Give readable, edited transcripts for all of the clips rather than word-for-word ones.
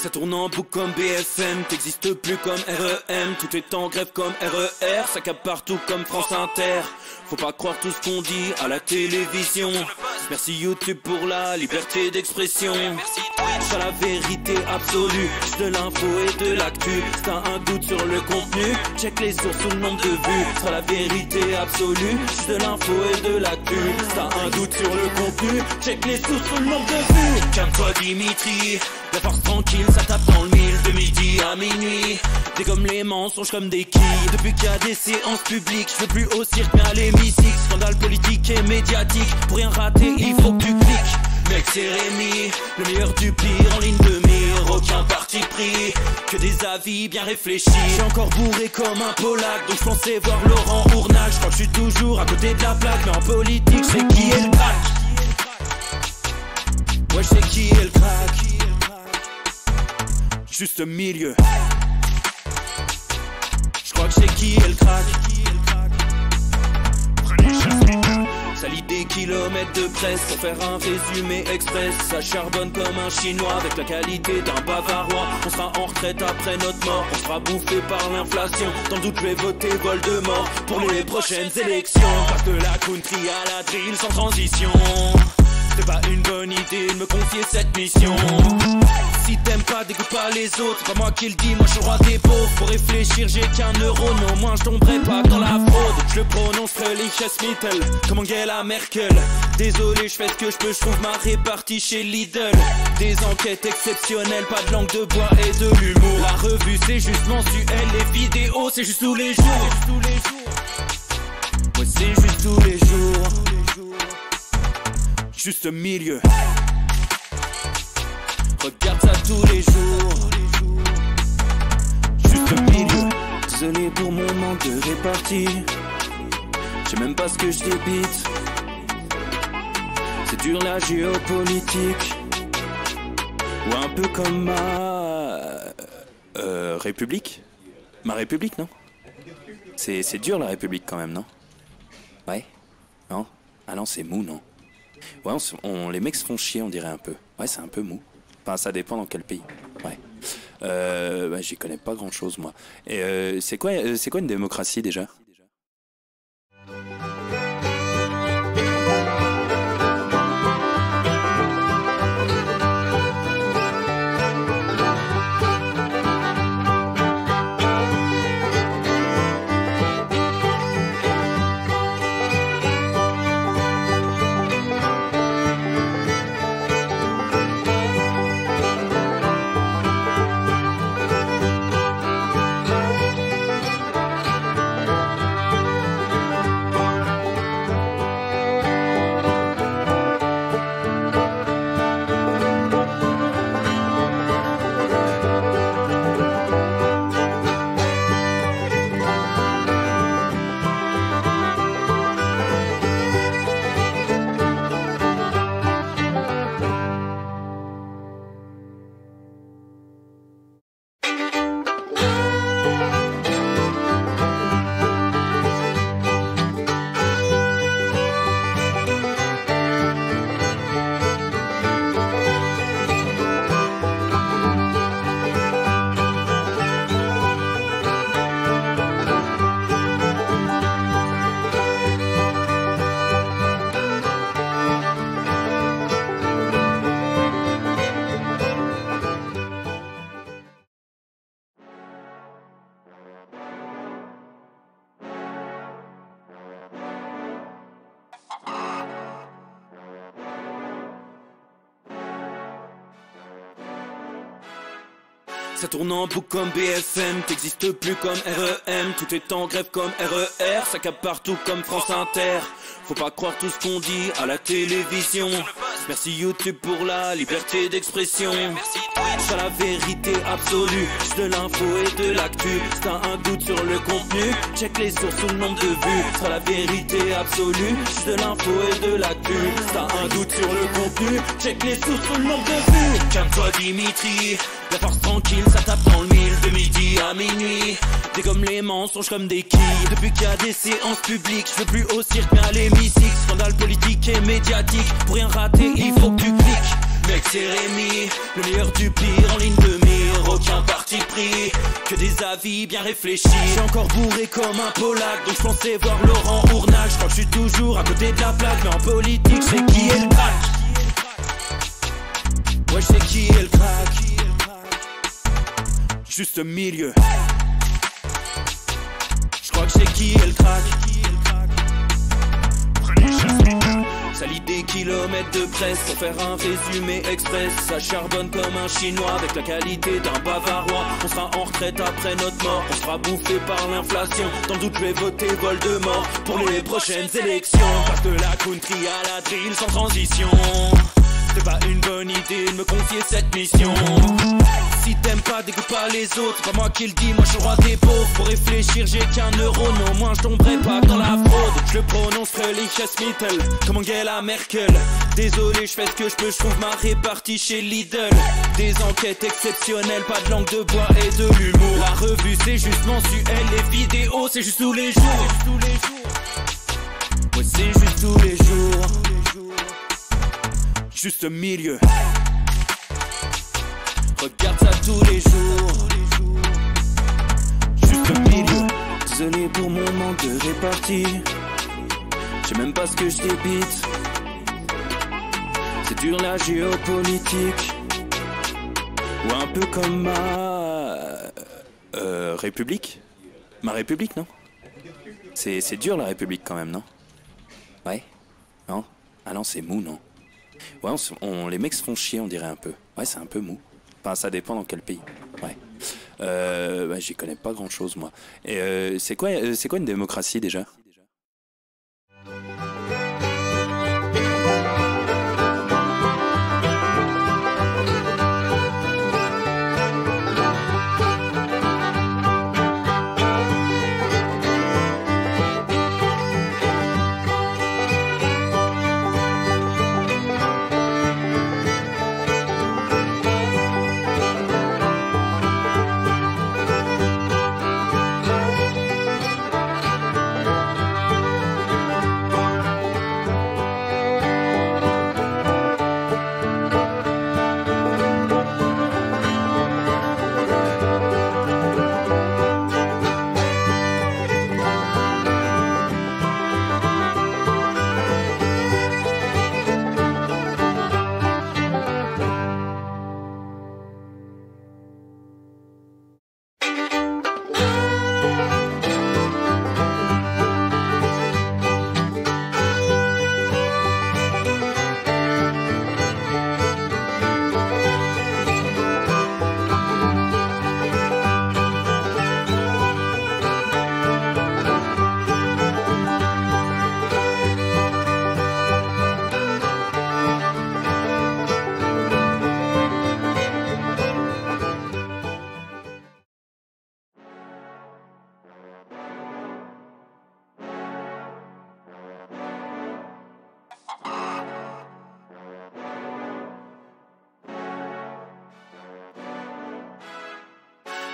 Ça tourne en boucle comme BFM, t'existes plus comme REM. Tout est en grève comme RER, ça capte partout comme France Inter. Faut pas croire tout ce qu'on dit à la télévision. Merci YouTube pour la liberté d'expression. Sur la vérité absolue, de l'info et de l'actu. Si t'as un doute sur le contenu, check les sources ou le nombre de vues. Sur la vérité absolue, de l'info et de l'actu. Si t'as un doute sur le contenu, check les sources ou le nombre de vues. Calme-toi Dimitri, la force tranquille, ça tape dans le mille. De midi à minuit, dégomme les mensonges comme des quilles. Depuis qu'il y a des séances publiques, je veux plus au cirque mais à l'hémicycle. Scandale politique et médiatique, pour rien rater il faut que tu cliques. Mec c'est Rémi, le meilleur du pire en ligne de mire. Aucun parti pris, que des avis bien réfléchis. J'suis encore bourré comme un Polac, donc j'pensais voir Laurent Ournal. J'crois que j'suis toujours à côté de la plaque, mais en politique j'sais qui est le crack. Ouais j'sais qui est le crack. Juste milieu. J'crois que j'sais qui est le crack. Ça lit des kilomètres de presse pour faire un résumé express. Ça charbonne comme un chinois avec la qualité d'un bavarois. On sera en retraite après notre mort, on sera bouffé par l'inflation. Dans le doute je vais voter Voldemort pour les prochaines élections. Passe de la country à la drill sans transition. C'est pas une bonne idée de me confier cette mission. Si t'aimes pas, dégoûte pas les autres. C'est pas moi qui le dis, moi je suis roi des pauvres. Pour réfléchir, j'ai qu'un euro, mais au moins je tomberai pas dans la fraude. Je le prononce Mittel, comme Angela Merkel. Désolé, je fais ce que je peux, je trouve ma répartie chez Lidl. Des enquêtes exceptionnelles, pas de langue de bois et de l'humour. La revue c'est juste mensuel, les vidéos c'est juste tous les jours. Ouais, c'est juste tous les jours. Juste milieu. Regarde ça tous les jours. Juste milieu. Désolé pour mon manque de répartie. Je sais même pas ce que je débite. C'est dur la géopolitique. Ou un peu comme ma République. Ma République, non? C'est dur la République quand même, non? Ouais? Non? Ah non, c'est mou, non? Ouais, les mecs se font chier, on dirait un peu. Ouais, c'est un peu mou. Enfin, ça dépend dans quel pays. Ouais. Bah, j'y connais pas grand chose, moi. Et c'est quoi une démocratie déjà? Ça tourne en boucle comme BFM, t'existes plus comme REM. Tout est en grève comme RER, ça capte partout comme France Inter. Faut pas croire tout ce qu'on dit à la télévision. Merci YouTube pour la liberté d'expression. Sur la vérité absolue, de l'info et de l'actu. Si t'as un doute sur le contenu, check les sources ou le nombre de vues. Sur la vérité absolue, de l'info et de l'actu. Si t'as un doute sur le contenu, check les sources ou le nombre de vues. Calme-toi Dimitri, la force tranquille, ça tape dans le mille. De midi à minuit, dégomme les mensonges comme des quilles. Depuis qu'il y a des séances publiques, je veux plus au cirque mais à l'hémicycle. Scandale politique et médiatique, pour rien rater il faut que tu cliques. Mec c'est Rémi, le meilleur du pire en ligne de mire. aucun parti pris, que des avis bien réfléchis. J'ai encore bourré comme un Polac, donc je pensais voir Laurent Ournac. Je crois que je suis toujours à côté de la plaque, mais en politique c'est qui est le crack. Ouais, je sais qui est le crack. Juste milieu. Je crois que je sais qui est le crack. Ça lit des kilomètres de presse pour faire un résumé express. Ça charbonne comme un chinois avec la qualité d'un bavarois. On sera en retraite après notre mort, on sera bouffé par l'inflation. Dans le doute je vais voter Voldemort pour les prochaines élections. Parce que la country à la drill sans transition, c'est pas une bonne idée de me confier cette mission. Si t'aimes pas, dégoûte pas les autres. C'est pas moi qui le dis, moi je suis roi des pauvres. Pour réfléchir, j'ai qu'un euro, non, moi je tomberai pas dans la fraude. Je le prononce Relichesmittel, comme Angela Merkel. Désolé, je fais ce que je peux, je trouve ma répartie chez Lidl. Des enquêtes exceptionnelles, pas de langue de bois et de l'humour. La revue c'est juste mensuel, les vidéos c'est juste tous les jours. Ouais, c'est juste tous les jours. Juste milieu. Regarde ça tous les jours. Juste milieu. Désolé pour mon manque de répartie. Je sais même pas ce que je débite. C'est dur la géopolitique. Ou un peu comme ma République. Ma République, non? C'est dur la République quand même, non? Ouais? Non? Ah non, c'est mou, non? Ouais, les mecs se font chier, on dirait un peu. Ouais, c'est un peu mou. Enfin, ça dépend dans quel pays. Ouais. Bah, j'y connais pas grand chose, moi. Et c'est quoi une démocratie déjà?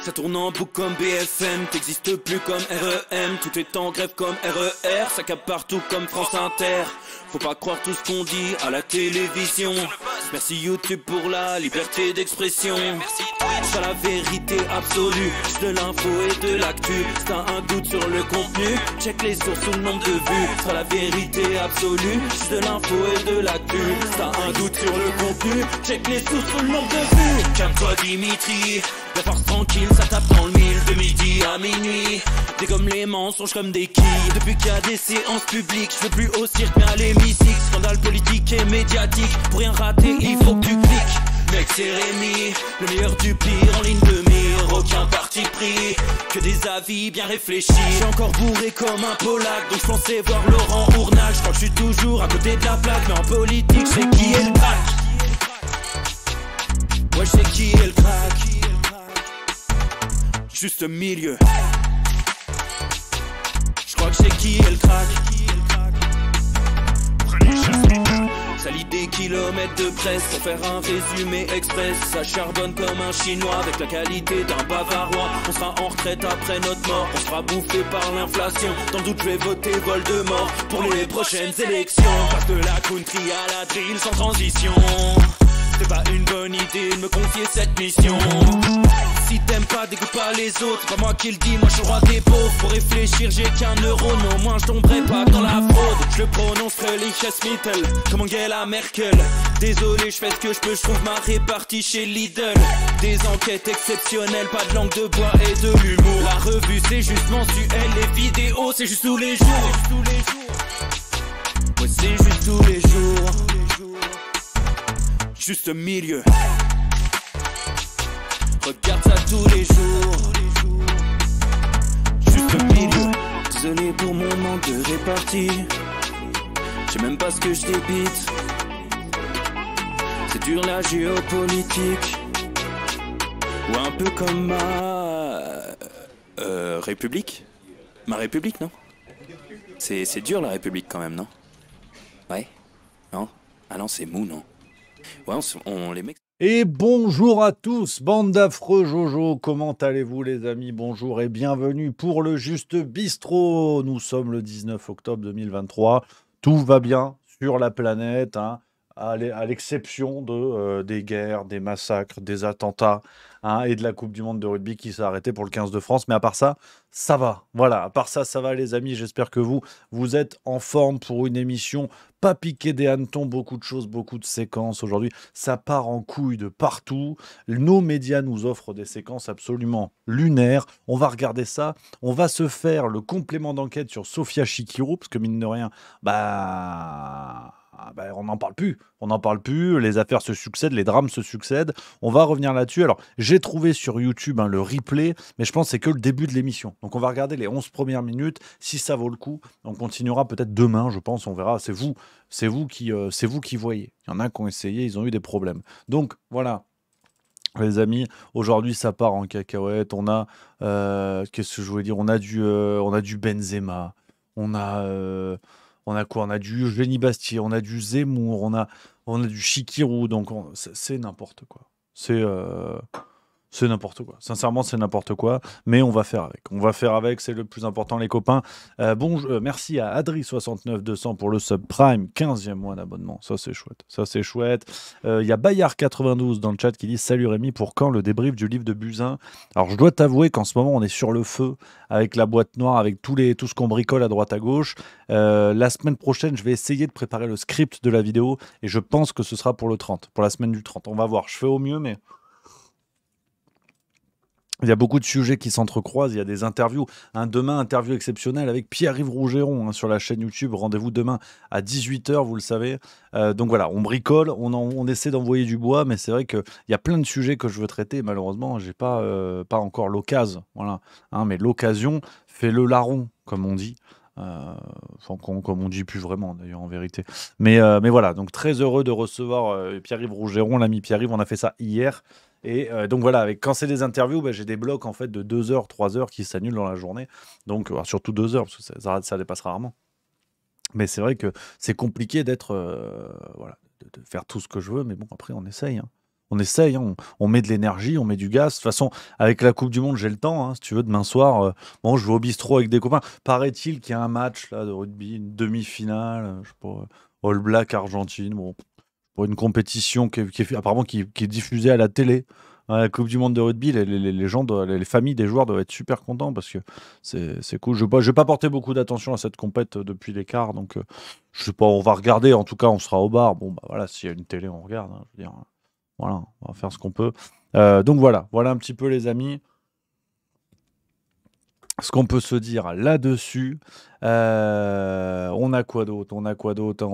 Ça tourne en boucle comme BFM, t'existes plus comme REM. Tout est en grève comme RER, ça capte partout comme France Inter. Faut pas croire tout ce qu'on dit à la télévision. Merci YouTube pour la liberté d'expression. C'est la vérité absolue, c'est de l'info et de l'actu. Si t'as un doute sur le contenu, check les sources ou le nombre de vues. C'est la vérité absolue, c'est de l'info et de l'actu. Si t'as un doute sur le contenu, check les sources ou le nombre de vues. Calme-toi Dimitri, la force tranquille, ça tape dans le mille. De midi à minuit, dégomme les mensonges comme des quilles. Depuis qu'il y a des séances publiques, je veux plus au cirque mais à l'hémicycle. Scandale politique et médiatique, pour rien rater il faut que tu cliques. Mec c'est Rémi, le meilleur du pire en ligne de mire. Aucun parti pris, que des avis bien réfléchis. J'ai encore bourré comme un Polac, donc je pensais voir Laurent Ournac. Je crois que je suis toujours à côté de la plaque, mais en politique c'est qui est le crack. Ouais je sais qui est le crack. Juste milieu. Je crois que je sais qui est le crack. Ça lit des kilomètres de presse pour faire un résumé express. Ça charbonne comme un chinois avec la qualité d'un bavarois. On sera en retraite après notre mort, on sera bouffé par l'inflation. Dans le doute je vais voter Voldemort pour les prochaines élections. Parce que la country à la drill sans transition, C'est pas une bonne idée de me confier cette mission. Si t'aimes pas, dégoûte pas les autres. C'est pas moi qui le dis, moi je suis roi des pauvres. Pour réfléchir, j'ai qu'un euro, non, moi je tomberai pas dans la fraude. Je le prononcerai Lichesmittel, comme Angela Merkel. Désolé, je fais ce que je peux, je trouve ma répartie chez Lidl. Des enquêtes exceptionnelles, pas de langue de bois et de l'humour. La revue c'est juste mensuel, les vidéos c'est juste tous les jours. Ouais, c'est juste tous les jours. Juste milieu. Regarde ça tous les jours. Juste milieu. Désolé pour mon manque de répartie. Je sais même pas ce que je débite. C'est dur la géopolitique. Ou un peu comme ma... République. Ma République, non? C'est dur la République quand même, non? Ouais? Non? Ah non, c'est mou, non? Ouais, on les mecs... Et bonjour à tous, bande d'affreux Jojo, comment allez-vous les amis? Bonjour et bienvenue pour le Juste Bistrot. Nous sommes le 19 octobre 2023, tout va bien sur la planète, hein, à l'exception des guerres, des massacres, des attentats, hein, et de la Coupe du Monde de rugby qui s'est arrêtée pour le 15 de France. Mais à part ça, ça va. Voilà, à part ça, ça va les amis. J'espère que vous êtes en forme pour une émission pas piquée des hannetons, beaucoup de choses, beaucoup de séquences. Aujourd'hui, ça part en couille de partout. Nos médias nous offrent des séquences absolument lunaires. On va regarder ça. On va se faire le complément d'enquête sur Sofia Chikirou, parce que mine de rien, on n'en parle plus. On n'en parle plus. Les affaires se succèdent, les drames se succèdent. On va revenir là-dessus. Alors, j'ai trouvé sur YouTube le replay, mais je pense que c'est que le début de l'émission. Donc, on va regarder les 11 premières minutes. Si ça vaut le coup, on continuera peut-être demain, je pense. On verra. C'est vous qui voyez. Il y en a qui ont essayé, ils ont eu des problèmes. Donc, voilà. Les amis, aujourd'hui ça part en cacahuète. On a, qu'est-ce que je voulais dire? On a du Benzema. On a quoi? On a du Eugénie Bastier, on a du Zemmour, on a du Chikirou, donc c'est n'importe quoi. C'est n'importe quoi. Sincèrement, c'est n'importe quoi, mais on va faire avec. On va faire avec, c'est le plus important, les copains. Merci à Adri69200 pour le subprime, 15e mois d'abonnement. Ça, c'est chouette. Ça, c'est chouette. Il y a Bayard92 dans le chat qui dit « Salut Rémi, pour quand le débrief du livre de Buzyn ?» Alors, je dois t'avouer qu'en ce moment, on est sur le feu avec la boîte noire, avec tout ce qu'on bricole à droite à gauche. La semaine prochaine, je vais essayer de préparer le script de la vidéo et je pense que ce sera pour le 30, pour la semaine du 30. On va voir. Je fais au mieux, mais... Il y a beaucoup de sujets qui s'entrecroisent, il y a des interviews. Demain, interview exceptionnelle avec Pierre-Yves Rougeron sur la chaîne YouTube. Rendez-vous demain à 18h, vous le savez. Donc voilà, on bricole, on essaie d'envoyer du bois, mais c'est vrai qu'il y a plein de sujets que je veux traiter. Malheureusement, je n'ai pas encore l'occasion. Voilà. Mais l'occasion fait le larron, comme on dit. Comme on dit plus vraiment d'ailleurs en vérité. Mais voilà, donc très heureux de recevoir Pierre-Yves Rougeron, l'ami Pierre-Yves. On a fait ça hier. Et donc voilà, quand c'est des interviews, j'ai des blocs en fait de 2 heures, 3 heures qui s'annulent dans la journée. Donc surtout 2 heures, parce que ça dépasse rarement. Mais c'est vrai que c'est compliqué d'être de faire tout ce que je veux. Mais bon, après on essaye. On essaye, on met de l'énergie, on met du gaz. De toute façon, avec la Coupe du Monde, j'ai le temps. Si tu veux, demain soir, je vais au bistrot avec des copains. Paraît-il qu'il y a un match là, de rugby, une demi-finale, je sais pas, All Black Argentine. Bon, pour une compétition qui est diffusée à la télé. La Coupe du Monde de rugby, les familles des joueurs doivent être super contents parce que c'est cool. Je vais pas porter beaucoup d'attention à cette compète depuis l'écart, donc je sais pas, on va regarder. En tout cas, on sera au bar. Bon, voilà, s'il y a une télé, on regarde. Je veux dire, voilà, on va faire ce qu'on peut. Donc voilà un petit peu les amis. Ce qu'on peut se dire là-dessus, on a quoi d'autre? On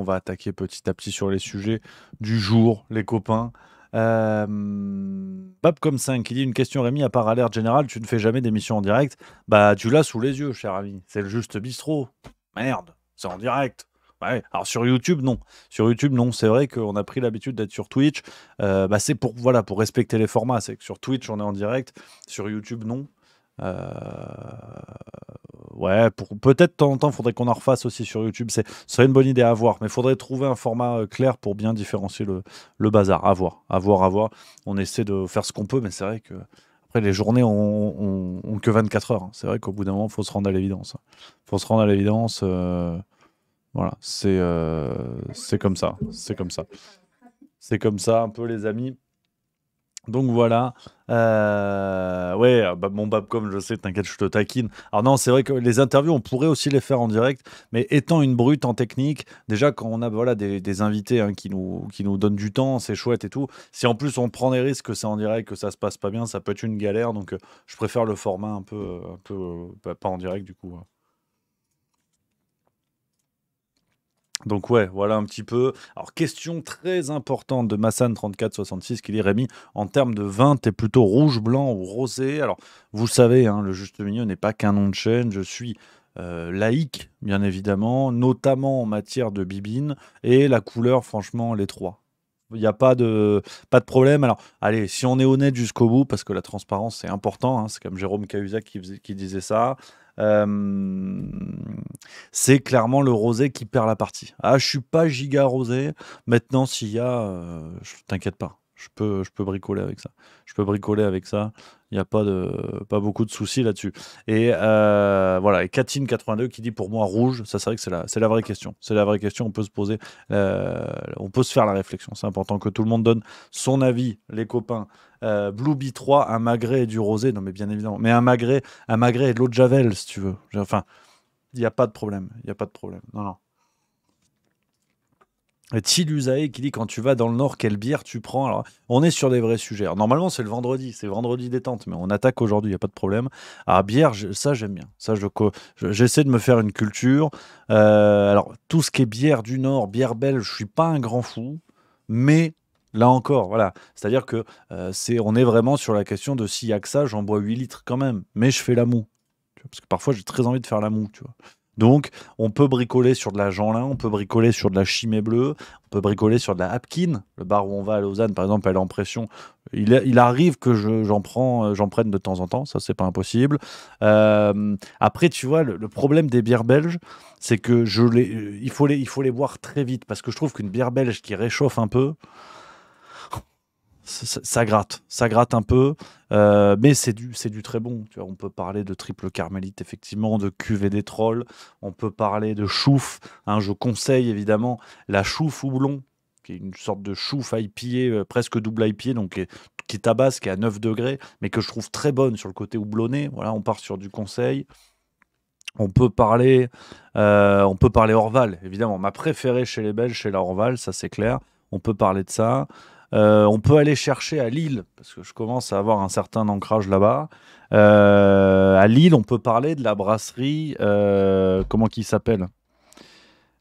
va attaquer petit à petit sur les sujets du jour, les copains. Babcom5 qui dit une question Rémi, à part Alerte Générale, tu ne fais jamais d'émission en direct. Tu l'as sous les yeux, cher ami. C'est le Juste Bistrot. Merde, c'est en direct. Ouais. Alors sur YouTube, non. C'est vrai qu'on a pris l'habitude d'être sur Twitch. C'est pour respecter les formats. C'est que sur Twitch, on est en direct. Sur YouTube, non. Peut-être de temps en temps, il faudrait qu'on en refasse aussi sur YouTube. Ce serait une bonne idée à voir, mais il faudrait trouver un format clair pour bien différencier le bazar. À voir. On essaie de faire ce qu'on peut, mais c'est vrai que après les journées ont que 24 heures. C'est vrai qu'au bout d'un moment, il faut se rendre à l'évidence. Voilà, c'est comme ça. C'est comme ça un peu les amis. Donc voilà. Ouais, bah, mon Babcom, je sais, t'inquiète, je te taquine. Alors non, c'est vrai que les interviews, on pourrait aussi les faire en direct, mais étant une brute en technique, déjà quand on a voilà, des invités hein, qui nous donnent du temps, c'est chouette et tout. Si en plus on prend des risques que c'est en direct, que ça se passe pas bien, ça peut être une galère. Donc je préfère le format un peu pas en direct du coup. Donc ouais, voilà un petit peu. Alors question très importante de Massan3466 qui dit Rémi, en termes de vin, t'es plutôt rouge, blanc ou rosé? Alors vous savez, hein, le juste milieu n'est pas qu'un nom de chaîne. Je suis laïque, bien évidemment, notamment en matière de bibine et la couleur, franchement, les trois. Il n'y a pas de problème. Alors, allez, si on est honnête jusqu'au bout, parce que la transparence, c'est important, hein, c'est comme Jérôme Cahuzac qui disait ça, euh, c'est clairement le rosé qui perd la partie. Ah, je suis pas giga rosé. Maintenant, s'il y a, t'inquiète pas, je peux bricoler avec ça. Je peux bricoler avec ça. Il n'y a pas beaucoup de soucis là-dessus. Et voilà. Et Katine82 qui dit pour moi rouge, ça c'est vrai que c'est la vraie question. C'est la vraie question. On peut se poser, on peut se faire la réflexion. C'est important que tout le monde donne son avis, les copains. Blue Bee 3, un magret et du rosé. Non, mais bien évidemment. Mais un magret et de l'eau de Javel, si tu veux. Enfin, il n'y a pas de problème. Il n'y a pas de problème. Non, non. Et Tilusae qui dit quand tu vas dans le Nord, quelle bière tu prends? Alors, on est sur des vrais sujets. Alors, normalement, c'est vendredi détente, mais on attaque aujourd'hui, il n'y a pas de problème. Alors, bière, ça, j'aime bien. Ça, j'essaie de me faire une culture. Alors, tout ce qui est bière du Nord, bière belge, je suis pas un grand fou, mais là encore, voilà. C'est-à-dire que on est vraiment sur la question de s'il y a que ça, j'en bois 8 litres quand même, mais je fais la moue. Tu vois, parce que parfois, j'ai très envie de faire la moue, tu vois. Donc, on peut bricoler sur de la Jeanlin, on peut bricoler sur de la Chimay Bleue, on peut bricoler sur de la Hapkin. Le bar où on va à Lausanne, par exemple, elle est en pression. Il arrive que j'en prenne de temps en temps, ça c'est pas impossible. Après, tu vois, le problème des bières belges, c'est que il faut les boire très vite parce que je trouve qu'une bière belge qui réchauffe un peu, ça gratte un peu, mais c'est du très bon. Tu vois, on peut parler de triple carmélite, effectivement, de cuvée des trolls, on peut parler de chouffe. Hein, je conseille évidemment la chouffe houblon, qui est une sorte de chouffe IPA, presque double IPA, donc qui tabasse, qui est à 9 degrés, mais que je trouve très bonne sur le côté houblonné. Voilà, on part sur du conseil. On peut parler Orval, évidemment. Ma préférée chez les Belges, c'est la Orval, ça c'est clair. On peut parler de ça. On peut aller chercher à Lille, parce que je commence à avoir un certain ancrage là-bas. À Lille, on peut parler de la brasserie, comment qui s'appelle?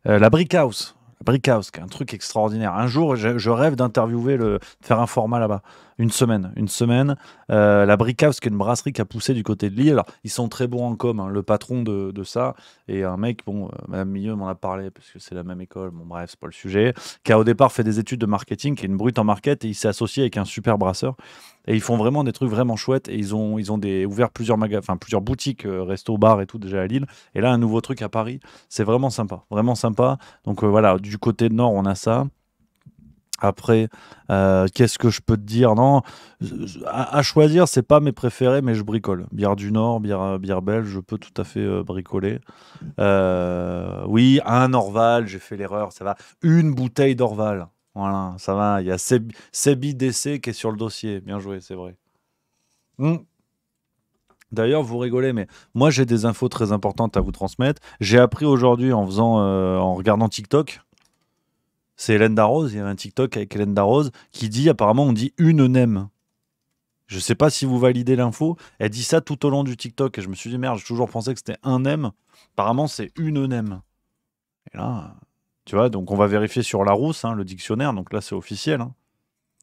La Brickhouse. Brickhouse, qui est un truc extraordinaire. Un jour, je rêve d'interviewer faire un format là-bas. Une semaine. Une semaine. La Brickhouse, qui est une brasserie qui a poussé du côté de Lille. Alors, ils sont très bons en com, hein, le patron de ça. Et un mec, bon, Madame Milieu m'en a parlé, parce que c'est la même école. Bon, bref, c'est pas le sujet. Qui a au départ fait des études de marketing, qui est une brute en market, et il s'est associé avec un super brasseur. Et ils font vraiment des trucs vraiment chouettes. Et ils ont ouvert plusieurs plusieurs boutiques, resto, bar et tout déjà à Lille. Et là, un nouveau truc à Paris. C'est vraiment sympa. Vraiment sympa. Donc voilà, du côté nord, on a ça. Après, qu'est-ce que je peux te dire? Non, à choisir, c'est pas mes préférés, mais je bricole. Bière du Nord, bière belge, je peux tout à fait bricoler. Oui, un Orval, j'ai fait l'erreur, ça va. Une bouteille d'Orval. Voilà, ça va. Il y a Sebi DC qui est sur le dossier. Bien joué, c'est vrai. Hmm. D'ailleurs, vous rigolez, mais moi j'ai des infos très importantes à vous transmettre. J'ai appris aujourd'hui en regardant TikTok. C'est Hélène Darroze, il y a un TikTok avec Hélène Darroze qui dit, apparemment, on dit une nem. Je sais pas si vous validez l'info. Elle dit ça tout au long du TikTok. Et je me suis dit, merde, j'ai toujours pensé que c'était un nem. Apparemment, c'est une nem. Et là, tu vois, donc on va vérifier sur Larousse, hein, le dictionnaire. Donc là, c'est officiel. Hein.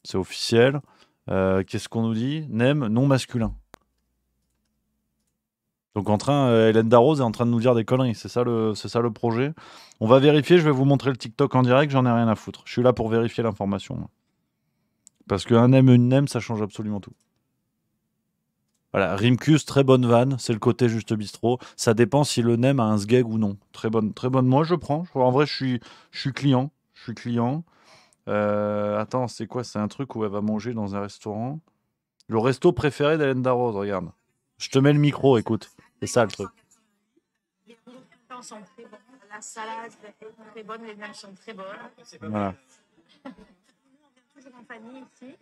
C'est officiel. Qu'est-ce qu'on nous dit? Nem, non masculin. Donc Hélène Darroze est en train de nous dire des conneries. C'est ça le projet. On va vérifier. Je vais vous montrer le TikTok en direct. J'en ai rien à foutre. Je suis là pour vérifier l'information. Moi. Parce qu'un nem, une nem, ça change absolument tout. Voilà, Rimkus, très bonne vanne, c'est le côté juste bistrot. Ça dépend si le nem a un sgeg ou non. Très bonne, très bonne. Moi, je prends. En vrai, je suis client. Je suis client. Attends, c'est quoi? C'est un truc où elle va manger dans un restaurant. Le resto préféré d'Hélène Darroze, regarde. Je te mets le micro, écoute. C'est ça le truc. Les rouleaux sont très bons. La salade est très bonne, les nems sont très bonnes. Voilà. compagnie ici.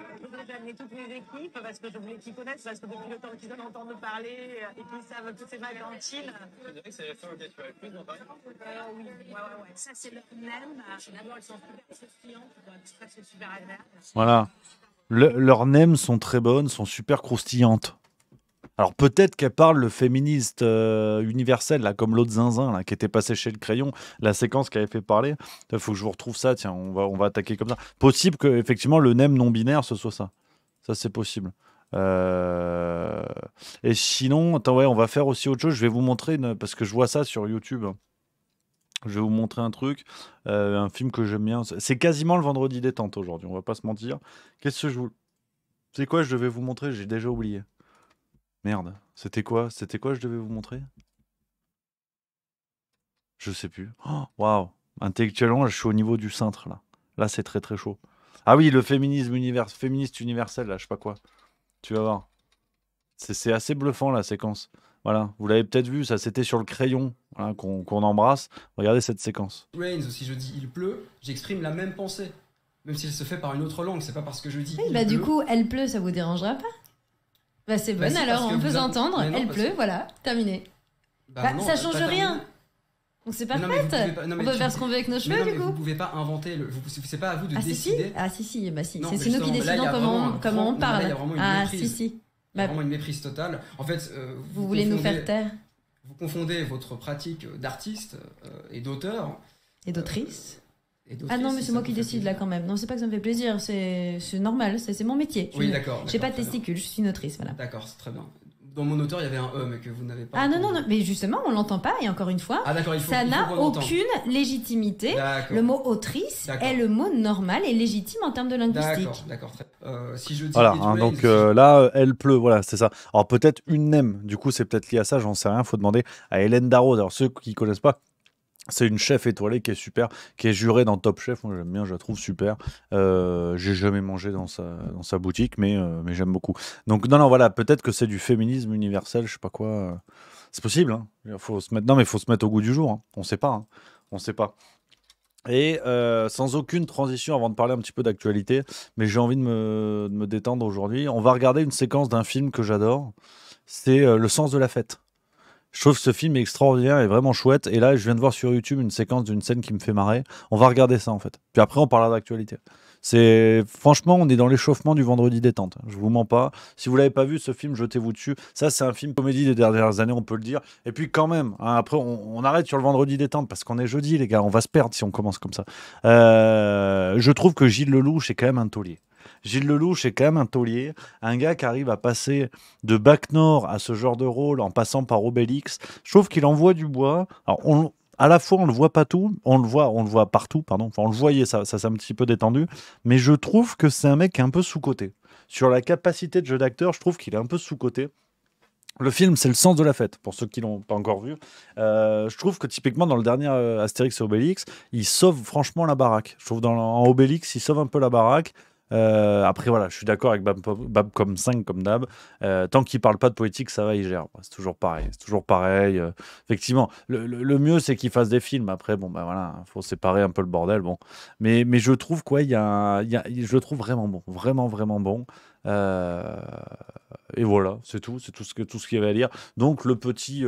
J'ai amené toutes mes équipes parce que je voulais qu'ils connaissent, parce que depuis le temps qu'ils en entendent parler et qu'ils savent que c'est ma cantine. Vous dirais que c'est le restaurant auquel tu vas le plus dans Paris? Oui, ouais. Ça, c'est leur nem. D'abord, elles sont super croustillantes, donc ça, c'est super agréable. Voilà. Leurs nems sont très bonnes, sont super croustillantes. Alors peut-être qu'elle parle le féministe universel, là, comme l'autre zinzin là, qui était passé chez le crayon, la séquence qui avait fait parler. Il faut que je vous retrouve ça, tiens, on va attaquer comme ça. Possible que effectivement le nem non-binaire, ce soit ça. Ça, c'est possible. Et sinon, attends, ouais, on va faire aussi autre chose. Je vais vous montrer, parce que je vois ça sur YouTube. Je vais vous montrer un truc, un film que j'aime bien. C'est quasiment le vendredi détente aujourd'hui, on va pas se mentir. Qu'est-ce que je vous... C'est quoi je devais vous montrer? J'ai déjà oublié. Merde, c'était quoi? C'était quoi je devais vous montrer? Je sais plus. Oh, waouh, intellectuellement, je suis au niveau du cintre là. Là, c'est très très chaud. Ah oui, le féministe universel, là, je sais pas quoi. Tu vas voir. C'est assez bluffant la séquence. Voilà, vous l'avez peut-être vu, ça c'était sur le crayon voilà, qu'on embrasse. Regardez cette séquence. Rains, si je dis il pleut, j'exprime la même pensée. Même si elle se fait par une autre langue, c'est pas parce que je dis Oui, il bah pleut. du coup, elle pleut, ça vous dérangera pas? Bah c'est Bah bon, si, alors parce que on peut vous avez- s'entendre, Mais non, elle parce pleut, que- voilà, terminé. Bah, non, ça pas change terminé. rien. Donc c'est pas Mais non, mais vous fait. pouvez pas- non, On mais peut tu- faire ce qu'on veut avec nos Mais cheveux non, du mais coup. vous pouvez pas inventer c'est pas à vous de Ah si si, décider. ah si si, bah si, Non, c'est mais nous qui justement, là, il y décidons a vraiment un comment grand- on non, là, parle. il y a vraiment une Ah méprise. si si. Il y a Bah, vraiment une méprise totale. En fait, vous voulez nous faire taire Vous confondez votre pratique d'artiste et d'auteur. et d'autrice. Et d'autrice, Ah non mais si c'est ça moi vous qui fait décide là plaisir. quand même. Non c'est pas que ça me fait plaisir, c'est normal, c'est mon métier. Oui, d'accord. J'ai pas de très bien. testicules, je suis une autrice, voilà. D'accord, c'est très bien. Dans mon auteur, il y avait un E, mais que vous n'avez pas. Ah non non entendu. non, mais justement on l'entend pas et encore une fois, Ah d'accord, ça il faut n'a qu'on l'entende. aucune légitimité. D'accord. Le mot autrice D'accord. est le mot normal et légitime en termes de linguistique. D'accord, très si je dis Voilà, It hein, rains, donc si- là, elle pleut, voilà, c'est ça. Alors peut-être une nem, du coup c'est peut-être lié à ça, j'en sais rien, faut demander à Hélène Darroze. Alors ceux qui connaissent pas, c'est une chef étoilée qui est super, qui est jurée dans Top Chef, moi j'aime bien, je la trouve super. J'ai jamais mangé dans sa boutique, mais j'aime beaucoup. Donc non, voilà, peut-être que c'est du féminisme universel, je sais pas quoi. C'est possible, hein. Faut se mettre... Non mais faut se mettre au goût du jour, hein. On sait pas, hein. On sait pas. Et sans aucune transition avant de parler un petit peu d'actualité, mais j'ai envie de me détendre aujourd'hui. On va regarder une séquence d'un film que j'adore. C'est Le sens de la fête. Je trouve que ce film est extraordinaire et vraiment chouette. Et là, je viens de voir sur YouTube une séquence d'une scène qui me fait marrer. On va regarder ça en fait. Puis après, on parlera d'actualité. Franchement, on est dans l'échauffement du vendredi détente. Je vous mens pas. Si vous l'avez pas vu, ce film, jetez-vous dessus. Ça, c'est un film comédie des dernières années, on peut le dire. Et puis quand même, hein, après, on arrête sur le vendredi détente parce qu'on est jeudi, les gars. On va se perdre si on commence comme ça. Je trouve que Gilles Lelouch est quand même un taulier. Gilles Lelouch est quand même un taulier, un gars qui arrive à passer de Bac Nord à ce genre de rôle en passant par Obélix. Je trouve qu'il envoie du bois. Alors, à la fois, on le voit pas tout, on le voit partout, pardon. Enfin, on le voyait, ça s'est un petit peu détendu. Mais je trouve que c'est un mec qui est un peu sous-coté. Sur la capacité de jeu d'acteur, je trouve qu'il est un peu sous-coté. Le film, c'est Le sens de la fête, pour ceux qui l'ont pas encore vu. Je trouve que typiquement, dans le dernier Astérix et Obélix, il sauve franchement la baraque. Je trouve en Obélix, il sauve un peu la baraque. Après voilà, je suis d'accord avec Bab comme 5 comme d'hab. Tant qu'il parle pas de politique, ça va, il gère. C'est toujours pareil. Effectivement, le mieux c'est qu'il fasse des films. Après bon bah voilà, faut séparer un peu le bordel. Bon, mais je trouve quoi, je le trouve vraiment bon, vraiment bon. Et voilà, c'est tout ce qu'il y avait à dire. Donc le petit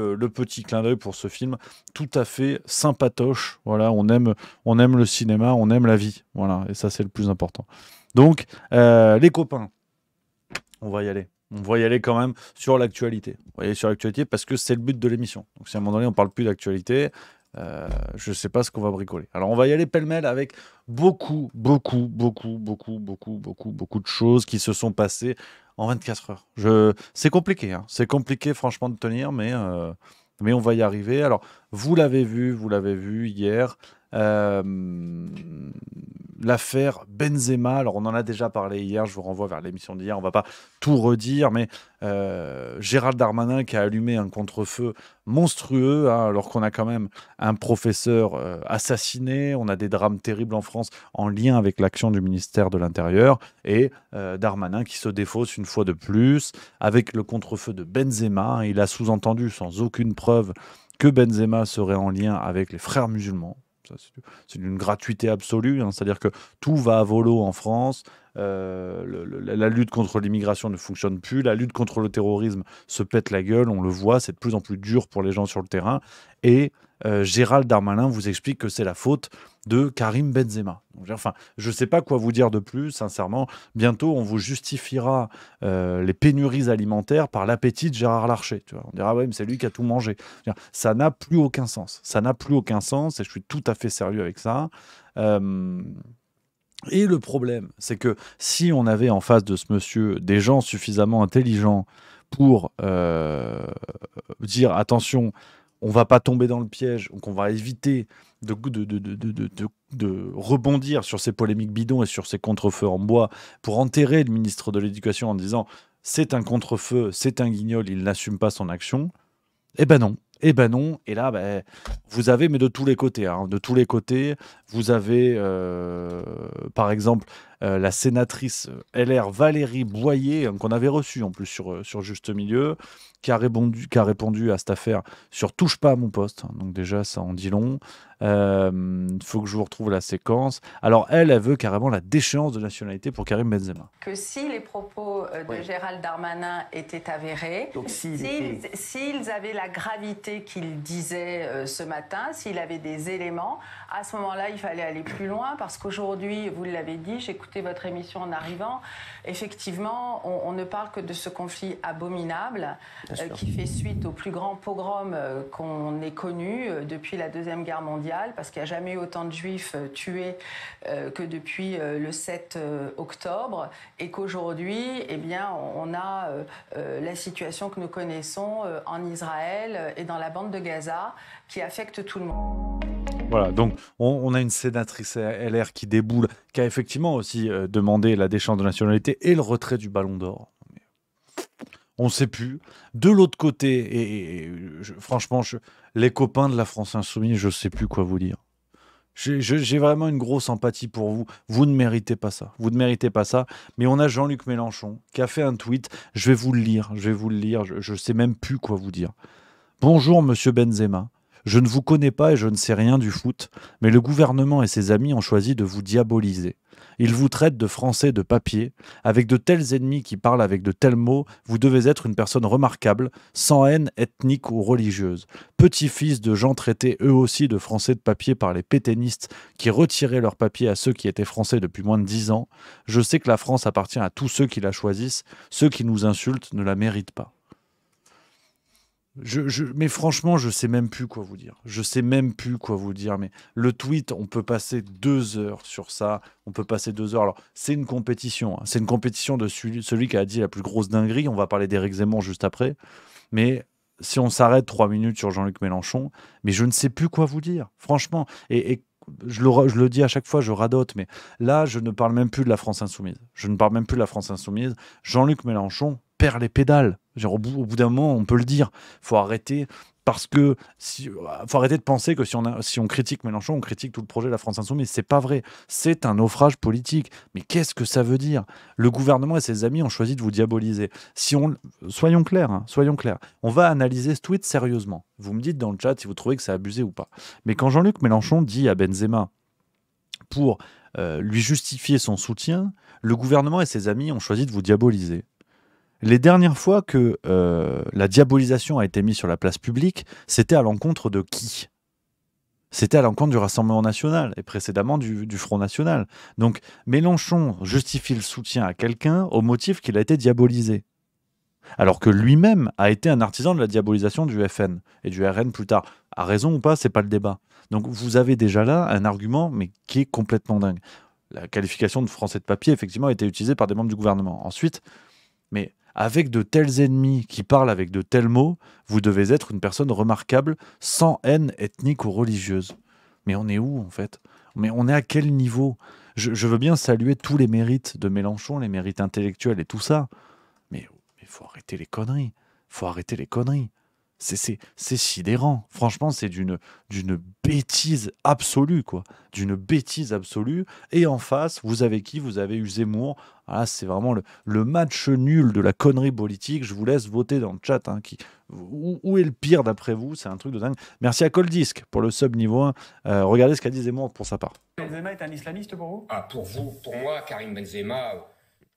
clin d'œil pour ce film, tout à fait sympatoche. Voilà, on aime le cinéma, on aime la vie. Voilà, et ça c'est le plus important. Donc, les copains, on va y aller. On va y aller quand même sur l'actualité. On va y aller sur l'actualité parce que c'est le but de l'émission. Donc, si à un moment donné, on parle plus d'actualité, je ne sais pas ce qu'on va bricoler. Alors, on va y aller pêle-mêle avec beaucoup de choses qui se sont passées en 24 heures. C'est compliqué, hein. C'est compliqué, franchement, de tenir, mais on va y arriver. Alors, vous l'avez vu hier. L'affaire Benzema, alors on en a déjà parlé hier, je vous renvoie vers l'émission d'hier, on va pas tout redire, mais Gérald Darmanin qui a allumé un contre-feu monstrueux, hein, alors qu'on a quand même un professeur assassiné, on a des drames terribles en France en lien avec l'action du ministère de l'Intérieur, et Darmanin qui se défausse une fois de plus avec le contre-feu de Benzema. Il a sous-entendu sans aucune preuve que Benzema serait en lien avec les frères musulmans. C'est d'une gratuité absolue, hein, c'est-à-dire que tout va à volo en France. la lutte contre l'immigration ne fonctionne plus, la lutte contre le terrorisme se pète la gueule, on le voit, c'est de plus en plus dur pour les gens sur le terrain. Et Gérald Darmanin vous explique que c'est la faute de Karim Benzema. Donc, enfin, je ne sais pas quoi vous dire de plus, sincèrement. Bientôt, on vous justifiera les pénuries alimentaires par l'appétit de Gérard Larcher. Tu vois. On dira, ouais, mais c'est lui qui a tout mangé. Ça n'a plus aucun sens. Ça n'a plus aucun sens, et je suis tout à fait sérieux avec ça. Et le problème, c'est que si on avait en face de ce monsieur des gens suffisamment intelligents pour dire, attention, on va pas tomber dans le piège, donc on va éviter de rebondir sur ces polémiques bidons et sur ces contre-feux en bois pour enterrer le ministre de l'Éducation en disant c'est un contre-feu, c'est un guignol, il n'assume pas son action. Eh ben non. Eh ben non, et là, vous avez, mais de tous les côtés, hein, de tous les côtés, vous avez, par exemple, la sénatrice LR Valérie Boyer, hein, qu'on avait reçue en plus sur Juste Milieu, qui a répondu à cette affaire sur Touche pas à mon poste. Donc déjà, ça en dit long. Faut que je vous retrouve la séquence. Alors elle veut carrément la déchéance de nationalité pour Karim Benzema. Que si les propos de Gérald Darmanin étaient avérés, s'ils avaient la gravité qu'il disait ce matin, s'il avait des éléments, à ce moment-là, il fallait aller plus loin parce qu'aujourd'hui, vous l'avez dit, j'écoutais votre émission en arrivant, effectivement, on ne parle que de ce conflit abominable qui fait suite au plus grand pogrom qu'on ait connu depuis la Deuxième Guerre mondiale, parce qu'il n'y a jamais eu autant de Juifs tués que depuis le 7 octobre, et qu'aujourd'hui, eh bien, on a la situation que nous connaissons en Israël et dans la bande de Gaza, qui affecte tout le monde. Voilà, donc on a une sénatrice LR qui déboule, qui a effectivement aussi demandé la déchéance de nationalité et le retrait du Ballon d'Or. On ne sait plus. De l'autre côté, franchement, les copains de la France Insoumise, je ne sais plus quoi vous dire. J'ai vraiment une grosse empathie pour vous. Vous ne méritez pas ça. Vous ne méritez pas ça. Mais on a Jean-Luc Mélenchon qui a fait un tweet. Je vais vous le lire. Je ne sais même plus quoi vous dire. Bonjour, monsieur Benzema. Je ne vous connais pas et je ne sais rien du foot, mais le gouvernement et ses amis ont choisi de vous diaboliser. Ils vous traitent de Français de papier. Avec de tels ennemis qui parlent avec de tels mots, vous devez être une personne remarquable, sans haine ethnique ou religieuse. Petit-fils de gens traités eux aussi de Français de papier par les pétainistes qui retiraient leur papier à ceux qui étaient Français depuis moins de 10 ans. Je sais que la France appartient à tous ceux qui la choisissent. Ceux qui nous insultent ne la méritent pas. Mais franchement, je sais même plus quoi vous dire. Je sais même plus quoi vous dire. Mais le tweet, on peut passer 2 heures sur ça. On peut passer 2 heures. Alors, c'est une compétition. Hein. C'est une compétition de celui qui a dit la plus grosse dinguerie. On va parler d'Éric Zemmour juste après. Mais si on s'arrête 3 minutes sur Jean-Luc Mélenchon, mais je ne sais plus quoi vous dire. Franchement. Et je le dis à chaque fois, je radote. Mais là, je ne parle même plus de la France Insoumise. Je ne parle même plus de la France Insoumise. Jean-Luc Mélenchon perd les pédales. Genre, au bout d'un moment, on peut le dire. Faut arrêter parce que faut arrêter de penser que si on critique Mélenchon, on critique tout le projet de la France Insoumise. C'est pas vrai. C'est un naufrage politique. Mais qu'est-ce que ça veut dire? Le gouvernement et ses amis ont choisi de vous diaboliser. Soyons clairs, hein, soyons clairs. On va analyser ce tweet sérieusement. Vous me dites dans le chat si vous trouvez que c'est abusé ou pas. Mais quand Jean-Luc Mélenchon dit à Benzema pour lui justifier son soutien, le gouvernement et ses amis ont choisi de vous diaboliser. Les dernières fois que la diabolisation a été mise sur la place publique, c'était à l'encontre de qui? C'était à l'encontre du Rassemblement national et précédemment du Front national. Donc Mélenchon justifie le soutien à quelqu'un au motif qu'il a été diabolisé. Alors que lui-même a été un artisan de la diabolisation du FN et du RN plus tard. A raison ou pas, c'est pas le débat. Donc vous avez déjà là un argument mais qui est complètement dingue. La qualification de Français de papier, effectivement, a été utilisée par des membres du gouvernement. Ensuite, mais avec de tels ennemis qui parlent avec de tels mots, vous devez être une personne remarquable, sans haine ethnique ou religieuse. Mais on est où, en fait? Mais on est à quel niveau? Je veux bien saluer tous les mérites de Mélenchon, les mérites intellectuels et tout ça. Mais il faut arrêter les conneries. Faut arrêter les conneries. C'est sidérant. Franchement, c'est d'une bêtise absolue, quoi. D'une bêtise absolue. Et en face, vous avez qui? Vous avez eu Zemmour. Voilà, c'est vraiment le match nul de la connerie politique. Je vous laisse voter dans le chat. Hein, où est le pire d'après vous? C'est un truc de dingue. Merci à Coldisc pour le sub niveau 1. Regardez ce qu'a dit Zemmour pour sa part. Benzema est un islamiste pour vous? Ah, pour moi, Karim Benzema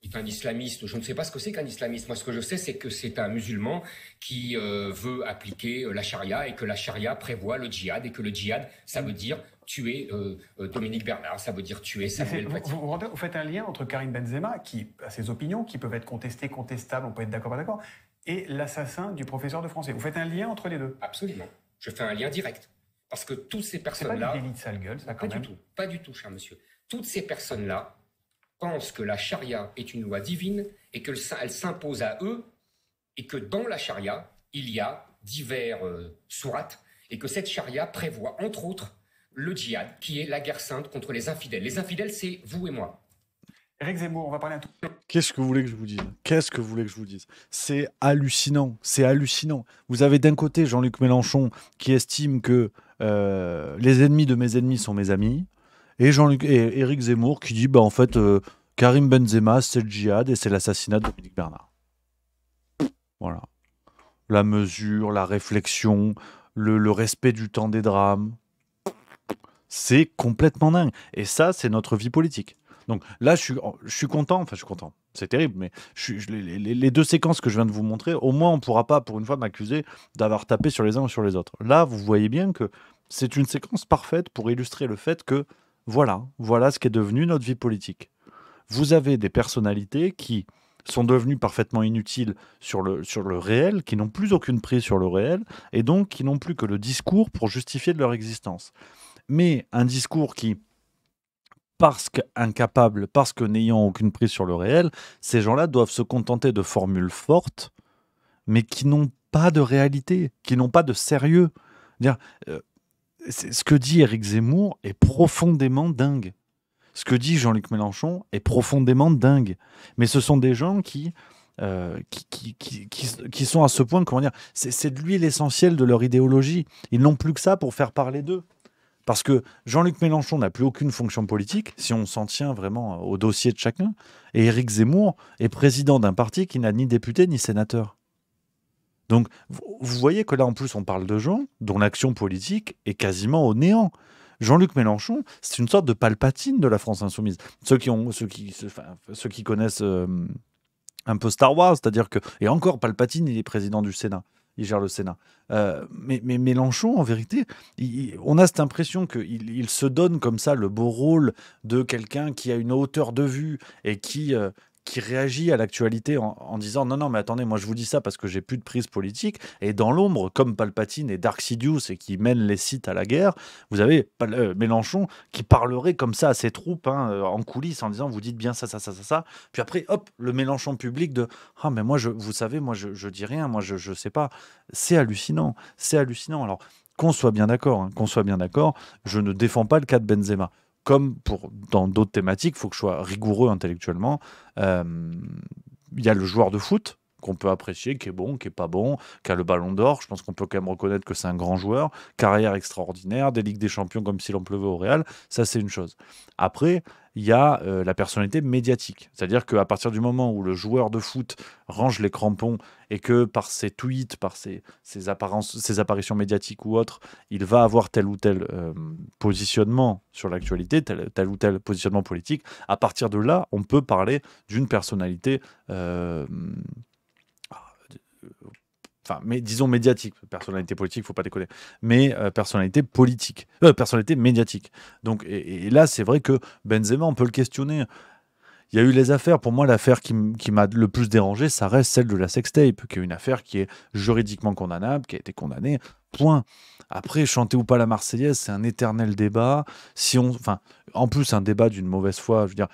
est un islamiste. Je ne sais pas ce que c'est qu'un islamiste. Moi, ce que je sais, c'est que c'est un musulman qui veut appliquer la charia et que la charia prévoit le djihad et que le djihad, ça veut dire tuer Dominique Bernard, ça veut dire tuer Samuel Paty. Vous faites un lien entre Karim Benzema, qui a ses opinions, qui peuvent être contestées, contestables, on peut être d'accord, pas d'accord, et l'assassin du professeur de français. Vous faites un lien entre les deux? Absolument. Je fais un lien direct. Parce que toutes ces personnes-là... C'est pas du délit de sale gueule, ça, quand même? Pas du tout, cher monsieur. Toutes ces personnes-là pensent que la charia est une loi divine et qu'elle s'impose à eux et que dans la charia, il y a divers sourates et que cette charia prévoit, entre autres, le djihad, qui est la guerre sainte contre les infidèles. Les infidèles, c'est vous et moi. Éric Zemmour, on va parler un tout. Qu'est-ce que vous voulez que je vous dise? Qu'est-ce que vous voulez que je vous dise? C'est hallucinant, c'est hallucinant. Vous avez d'un côté Jean-Luc Mélenchon qui estime que les ennemis de mes ennemis sont mes amis, et Éric Zemmour qui dit bah en fait Karim Benzema c'est le djihad et c'est l'assassinat de Dominique Bernard. Voilà. La mesure, la réflexion, le respect du temps des drames. C'est complètement dingue. Et ça, c'est notre vie politique. Donc là, je suis content, enfin je suis content, c'est terrible, mais les deux séquences que je viens de vous montrer, au moins on ne pourra pas pour une fois m'accuser d'avoir tapé sur les uns ou sur les autres. Là, vous voyez bien que c'est une séquence parfaite pour illustrer le fait que voilà ce qu'est devenu notre vie politique. Vous avez des personnalités qui sont devenues parfaitement inutiles sur le réel, qui n'ont plus aucune prise sur le réel, et donc qui n'ont plus que le discours pour justifier de leur existence. Mais un discours qui, parce qu'incapable, parce que n'ayant aucune prise sur le réel, ces gens-là doivent se contenter de formules fortes, mais qui n'ont pas de réalité, qui n'ont pas de sérieux. Ce que dit Éric Zemmour est profondément dingue. Ce que dit Jean-Luc Mélenchon est profondément dingue. Mais ce sont des gens qui sont à ce point, comment dire, c'est de l'huile essentielle de leur idéologie. Ils n'ont plus que ça pour faire parler d'eux. Parce que Jean-Luc Mélenchon n'a plus aucune fonction politique, si on s'en tient vraiment au dossier de chacun, et Éric Zemmour est président d'un parti qui n'a ni député ni sénateur. Donc, vous voyez que là, en plus, on parle de gens dont l'action politique est quasiment au néant. Jean-Luc Mélenchon, c'est une sorte de Palpatine de la France insoumise. Ceux qui connaissent un peu Star Wars, c'est-à-dire que... Et encore, Palpatine, il est président du Sénat. Il gère le Sénat. Mais Mélenchon, en vérité, on a cette impression qu'il se donne comme ça le beau rôle de quelqu'un qui a une hauteur de vue et qui réagit à l'actualité en disant non, mais attendez, moi je vous dis ça parce que j'ai plus de prise politique. Et dans l'ombre, comme Palpatine et Dark Sidious et qui mènent les Sith à la guerre, vous avez Mélenchon qui parlerait comme ça à ses troupes en coulisses en disant vous dites bien ça. Puis après, hop, le Mélenchon public de ah, mais moi, vous savez, moi je dis rien, moi je sais pas. C'est hallucinant, c'est hallucinant. Alors qu'on soit bien d'accord, je ne défends pas le cas de Benzema. Comme dans d'autres thématiques, il faut que je sois rigoureux intellectuellement. Il y a le joueur de foot qu'on peut apprécier, qui est bon, qui est pas bon, qui a le ballon d'or. Je pense qu'on peut quand même reconnaître que c'est un grand joueur. Carrière extraordinaire, des Ligues des Champions comme s'il en pleuvait au Real. Ça, c'est une chose. Après, il y a la personnalité médiatique. C'est-à-dire qu'à partir du moment où le joueur de foot range les crampons et que par ses tweets, par ses apparitions médiatiques ou autres, il va avoir tel ou tel positionnement sur l'actualité, tel ou tel positionnement politique, à partir de là, on peut parler d'une personnalité... mais disons médiatique, personnalité politique, faut pas déconner, mais personnalité politique, personnalité médiatique. Donc, et là, c'est vrai que Benzema, on peut le questionner. Il y a eu les affaires. Pour moi, l'affaire qui m'a le plus dérangé, ça reste celle de la sextape, qui est une affaire qui est juridiquement condamnable, qui a été condamnée. Point. Après, chanter ou pas la Marseillaise, c'est un éternel débat. En plus, un débat d'une mauvaise foi, je veux dire.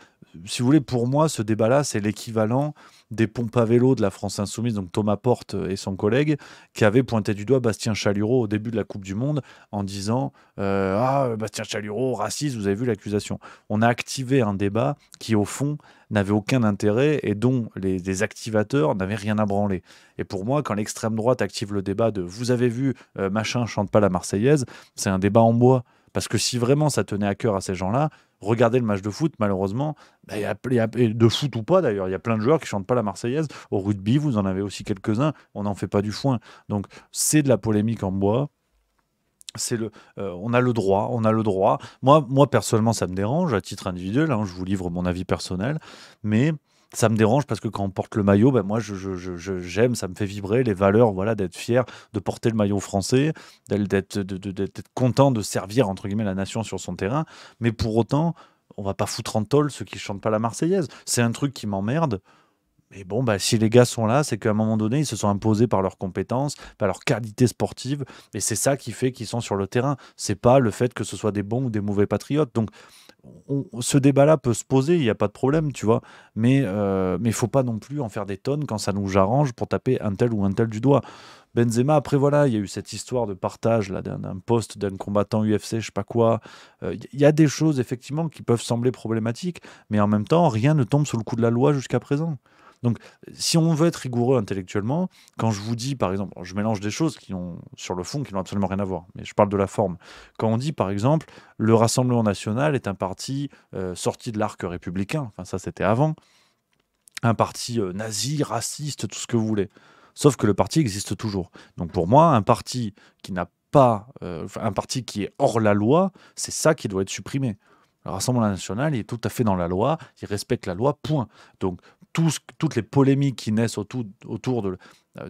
si vous voulez, pour moi, ce débat-là, c'est l'équivalent des pompes à vélo de la France Insoumise, donc Thomas Porte et son collègue, qui avaient pointé du doigt Bastien Chalureau au début de la Coupe du Monde en disant Bastien Chalureau, raciste, vous avez vu l'accusation. On a activé un débat qui, au fond, n'avait aucun intérêt et dont les activateurs n'avaient rien à branler. Et pour moi, quand l'extrême droite active le débat de vous avez vu, machin chante pas la Marseillaise, c'est un débat en bois. Parce que si vraiment ça tenait à cœur à ces gens-là, regardez le match de foot, malheureusement, de foot ou pas d'ailleurs, il y a plein de joueurs qui chantent pas la Marseillaise. Au rugby, vous en avez aussi quelques-uns, on n'en fait pas du foin. Donc c'est de la polémique en bois. On a le droit. Moi, personnellement, ça me dérange à titre individuel. Je vous livre mon avis personnel, mais ça me dérange parce que quand on porte le maillot, moi, j'aime, ça me fait vibrer les valeurs, voilà, d'être fier de porter le maillot français, d'être content de servir entre guillemets la nation sur son terrain. Mais pour autant, on va pas foutre en tôle ceux qui chantent pas la Marseillaise. C'est un truc qui m'emmerde. Mais bon, si les gars sont là, c'est qu'à un moment donné, ils se sont imposés par leurs compétences, par leur qualité sportive, et c'est ça qui fait qu'ils sont sur le terrain. C'est pas le fait que ce soit des bons ou des mauvais patriotes. Donc, ce débat-là peut se poser, il n'y a pas de problème, tu vois. Mais il faut pas non plus en faire des tonnes quand ça nous arrange pour taper un tel ou un tel du doigt. Benzema, après voilà, il y a eu cette histoire de partage là, d'un poste d'un combattant UFC, je sais pas quoi. Il y a des choses effectivement qui peuvent sembler problématiques, mais en même temps, rien ne tombe sous le coup de la loi jusqu'à présent. Donc, si on veut être rigoureux intellectuellement, quand je vous dis, par exemple, je mélange des choses qui ont, sur le fond, qui n'ont absolument rien à voir, mais je parle de la forme. Quand on dit, par exemple, le Rassemblement national est un parti sorti de l'arc républicain, enfin ça c'était avant, un parti nazi, raciste, tout ce que vous voulez. Sauf que le parti existe toujours. Donc pour moi, un parti qui n'a pas, un parti qui est hors la loi, c'est ça qui doit être supprimé. Le Rassemblement national, il est tout à fait dans la loi, il respecte la loi, point. Donc toutes les polémiques qui naissent autour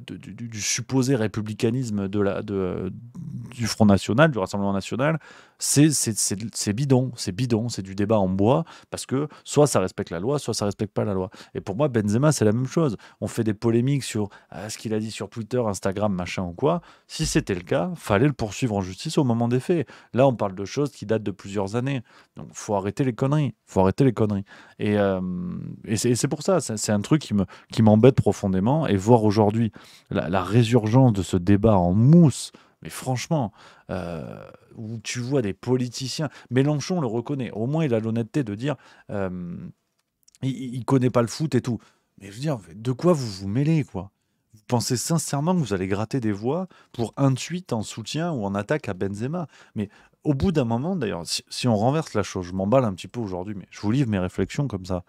du supposé républicanisme du Front National, du Rassemblement National, c'est bidon, c'est du débat en bois, parce que soit ça respecte la loi, soit ça respecte pas la loi. Et pour moi, Benzema, c'est la même chose. On fait des polémiques sur ce qu'il a dit sur Twitter, Instagram, machin ou quoi. Si c'était le cas, fallait le poursuivre en justice au moment des faits. Là, on parle de choses qui datent de plusieurs années. Donc, faut arrêter les conneries. Et c'est pour ça, c'est un truc qui m'embête profondément. Et voir aujourd'hui la résurgence de ce débat en mousse, mais franchement, où tu vois des politiciens, Mélenchon le reconnaît, au moins il a l'honnêteté de dire il connaît pas le foot et tout. Mais je veux dire, de quoi vous vous mêlez, quoi? Vous pensez sincèrement que vous allez gratter des voix pour un tweet en soutien ou en attaque à Benzema? Mais au bout d'un moment, d'ailleurs, si on renverse la chose, je m'emballe un petit peu aujourd'hui, mais je vous livre mes réflexions comme ça.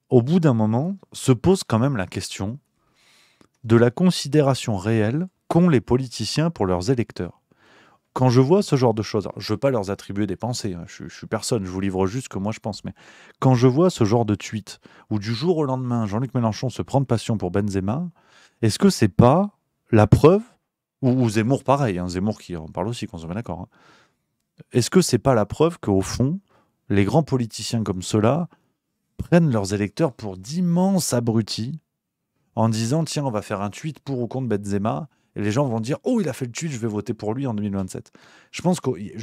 Au bout d'un moment, se pose quand même la question de la considération réelle qu'ont les politiciens pour leurs électeurs. Quand je vois ce genre de choses, je ne veux pas leur attribuer des pensées, je suis personne, je vous livre juste ce que moi je pense, mais quand je vois ce genre de tweet où du jour au lendemain, Jean-Luc Mélenchon se prend de passion pour Benzema, est-ce que c'est pas la preuve, ou Zemmour pareil, Zemmour qui en parle aussi, qu'on se met d'accord, est-ce que c'est pas la preuve qu'au fond, les grands politiciens comme ceux-là prennent leurs électeurs pour d'immenses abrutis en disant tiens, on va faire un tweet pour ou contre Benzema, et les gens vont dire oh, il a fait le tweet, je vais voter pour lui en 2027. Je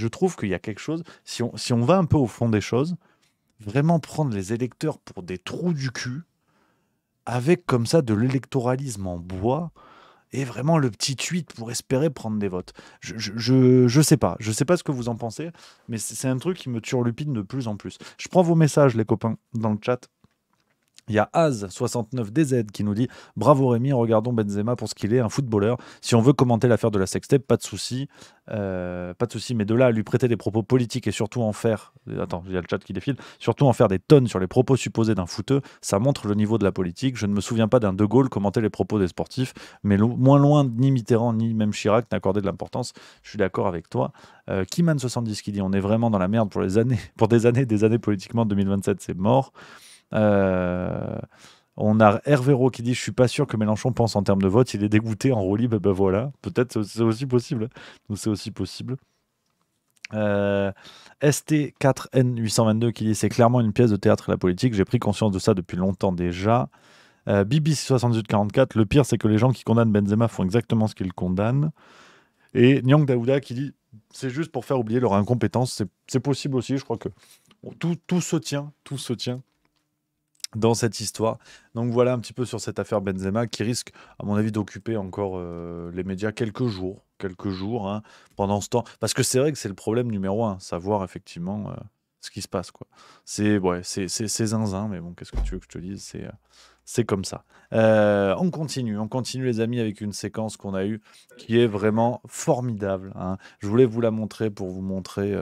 trouve qu'il y a quelque chose, si on va un peu au fond des choses, vraiment prendre les électeurs pour des trous du cul, avec comme ça de l'électoralisme en bois, et vraiment le petit tweet pour espérer prendre des votes. Je sais pas ce que vous en pensez, mais c'est un truc qui me turlupine de plus en plus. Je prends vos messages, les copains, dans le chat. Il y a Az69DZ qui nous dit « Bravo Rémi, regardons Benzema pour ce qu'il est, un footballeur. Si on veut commenter l'affaire de la sextape, pas de souci. Mais de là à lui prêter des propos politiques et surtout en faire... Attends, il y a le chat qui défile. Surtout en faire des tonnes sur les propos supposés d'un footeux, ça montre le niveau de la politique. Je ne me souviens pas d'un De Gaulle commenter les propos des sportifs, mais moins loin, ni Mitterrand, ni même Chirac n'accordaient de l'importance. Je suis d'accord avec toi. Kiman70 qui dit « On est vraiment dans la merde pour des années politiquement, 2027, c'est mort. » On a Hervéro qui dit je suis pas sûr que Mélenchon pense en termes de vote, il est dégoûté en roue libre. Ben voilà, peut-être c'est aussi possible. ST4N822 qui dit c'est clairement une pièce de théâtre la politique, j'ai pris conscience de ça depuis longtemps déjà. Bibi6844, le pire c'est que les gens qui condamnent Benzema font exactement ce qu'ils condamnent. Et Nyang Daouda qui dit c'est juste pour faire oublier leur incompétence. C'est possible aussi, je crois que tout se tient. dans cette histoire. Donc voilà un petit peu sur cette affaire Benzema qui risque, à mon avis, d'occuper encore les médias quelques jours, hein, pendant ce temps. Parce que c'est vrai que c'est le problème numéro un, savoir effectivement ce qui se passe, quoi. C'est zinzin, mais bon, qu'est-ce que tu veux que je te dise, c'est comme ça. On continue les amis avec une séquence qu'on a eue qui est vraiment formidable, hein. Je voulais vous la montrer pour vous montrer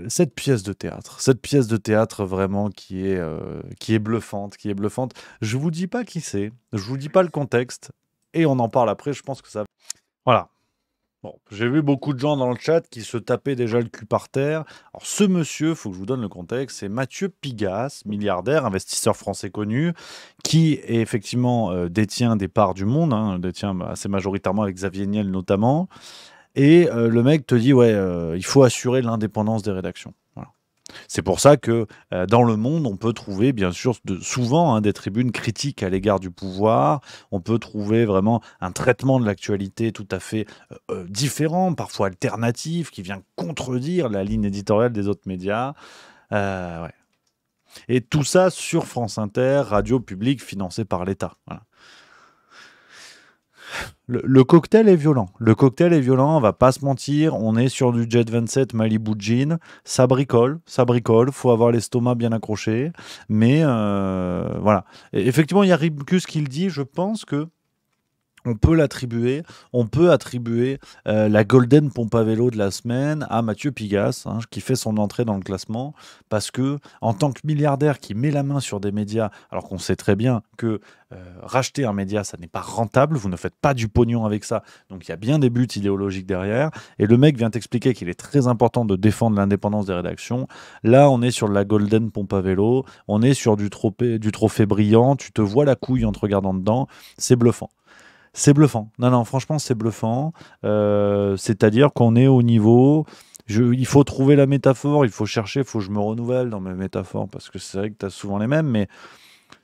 cette pièce de théâtre vraiment qui est bluffante, Je vous dis pas qui c'est, je vous dis pas le contexte, et on en parle après. Je pense que ça. Voilà. Bon, j'ai vu beaucoup de gens dans le chat qui se tapaient déjà le cul par terre. Alors ce monsieur, faut que je vous donne le contexte, c'est Mathieu Pigasse, milliardaire, investisseur français connu, qui effectivement détient des parts du Monde, hein, détient assez majoritairement avec Xavier Niel notamment. Et le mec te dit, ouais, il faut assurer l'indépendance des rédactions. Voilà. C'est pour ça que dans le Monde, on peut trouver, bien sûr, souvent hein, des tribunes critiques à l'égard du pouvoir. On peut trouver vraiment un traitement de l'actualité tout à fait différent, parfois alternatif, qui vient contredire la ligne éditoriale des autres médias. Ouais. Et tout ça sur France Inter, radio publique financée par l'État. Voilà. Le cocktail est violent. On va pas se mentir. On est sur du Jet 27 Malibu Jean. Ça bricole. Faut avoir l'estomac bien accroché. Mais voilà. Et effectivement, il y a Ribcus qui le dit. Je pense que on peut attribuer la Golden Pompe à vélo de la semaine à Mathieu Pigasse, hein, qui fait son entrée dans le classement, parce que en tant que milliardaire qui met la main sur des médias, alors qu'on sait très bien que racheter un média, ça n'est pas rentable, vous ne faites pas du pognon avec ça, donc il y a bien des buts idéologiques derrière, et le mec vient t'expliquer qu'il est très important de défendre l'indépendance des rédactions. Là, on est sur de la Golden Pompe à vélo, on est sur du trophée brillant, tu te vois la couille en te regardant dedans, c'est bluffant. C'est bluffant. Non, franchement, c'est bluffant. C'est-à-dire qu'on est au niveau... il faut trouver la métaphore, il faut chercher, il faut que je me renouvelle dans mes métaphores, parce que c'est vrai que tu as souvent les mêmes, mais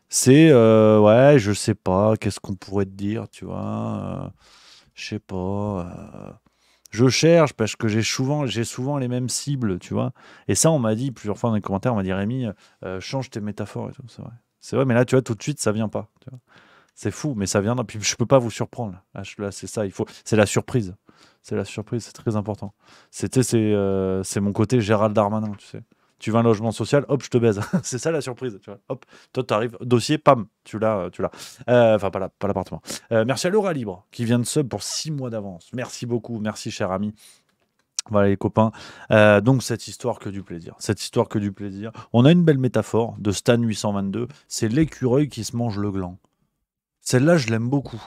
c'est... ouais, je sais pas, qu'est-ce qu'on pourrait te dire, tu vois je sais pas... je cherche, parce que j'ai souvent les mêmes cibles, tu vois. Et ça, on m'a dit plusieurs fois dans les commentaires, on m'a dit, Rémi, change tes métaphores et tout, c'est vrai. C'est vrai, mais là, tu vois, tout de suite, ça vient pas, tu vois. C'est fou, mais ça vient. Puis je peux pas vous surprendre. Là, c'est ça. C'est la surprise. C'est très important. C'est mon côté Gérald Darmanin, tu sais. Tu veux un logement social, hop, je te baise. C'est ça la surprise, tu vois. Hop, toi, t'arrives, dossier, pam, tu l'as. Enfin, pas l'appartement. Merci à Laura Libre qui vient de sub pour 6 mois d'avance. Merci beaucoup, merci cher ami. Voilà les copains. Donc cette histoire que du plaisir. On a une belle métaphore de Stan 822. C'est l'écureuil qui se mange le gland. Celle-là, je l'aime beaucoup.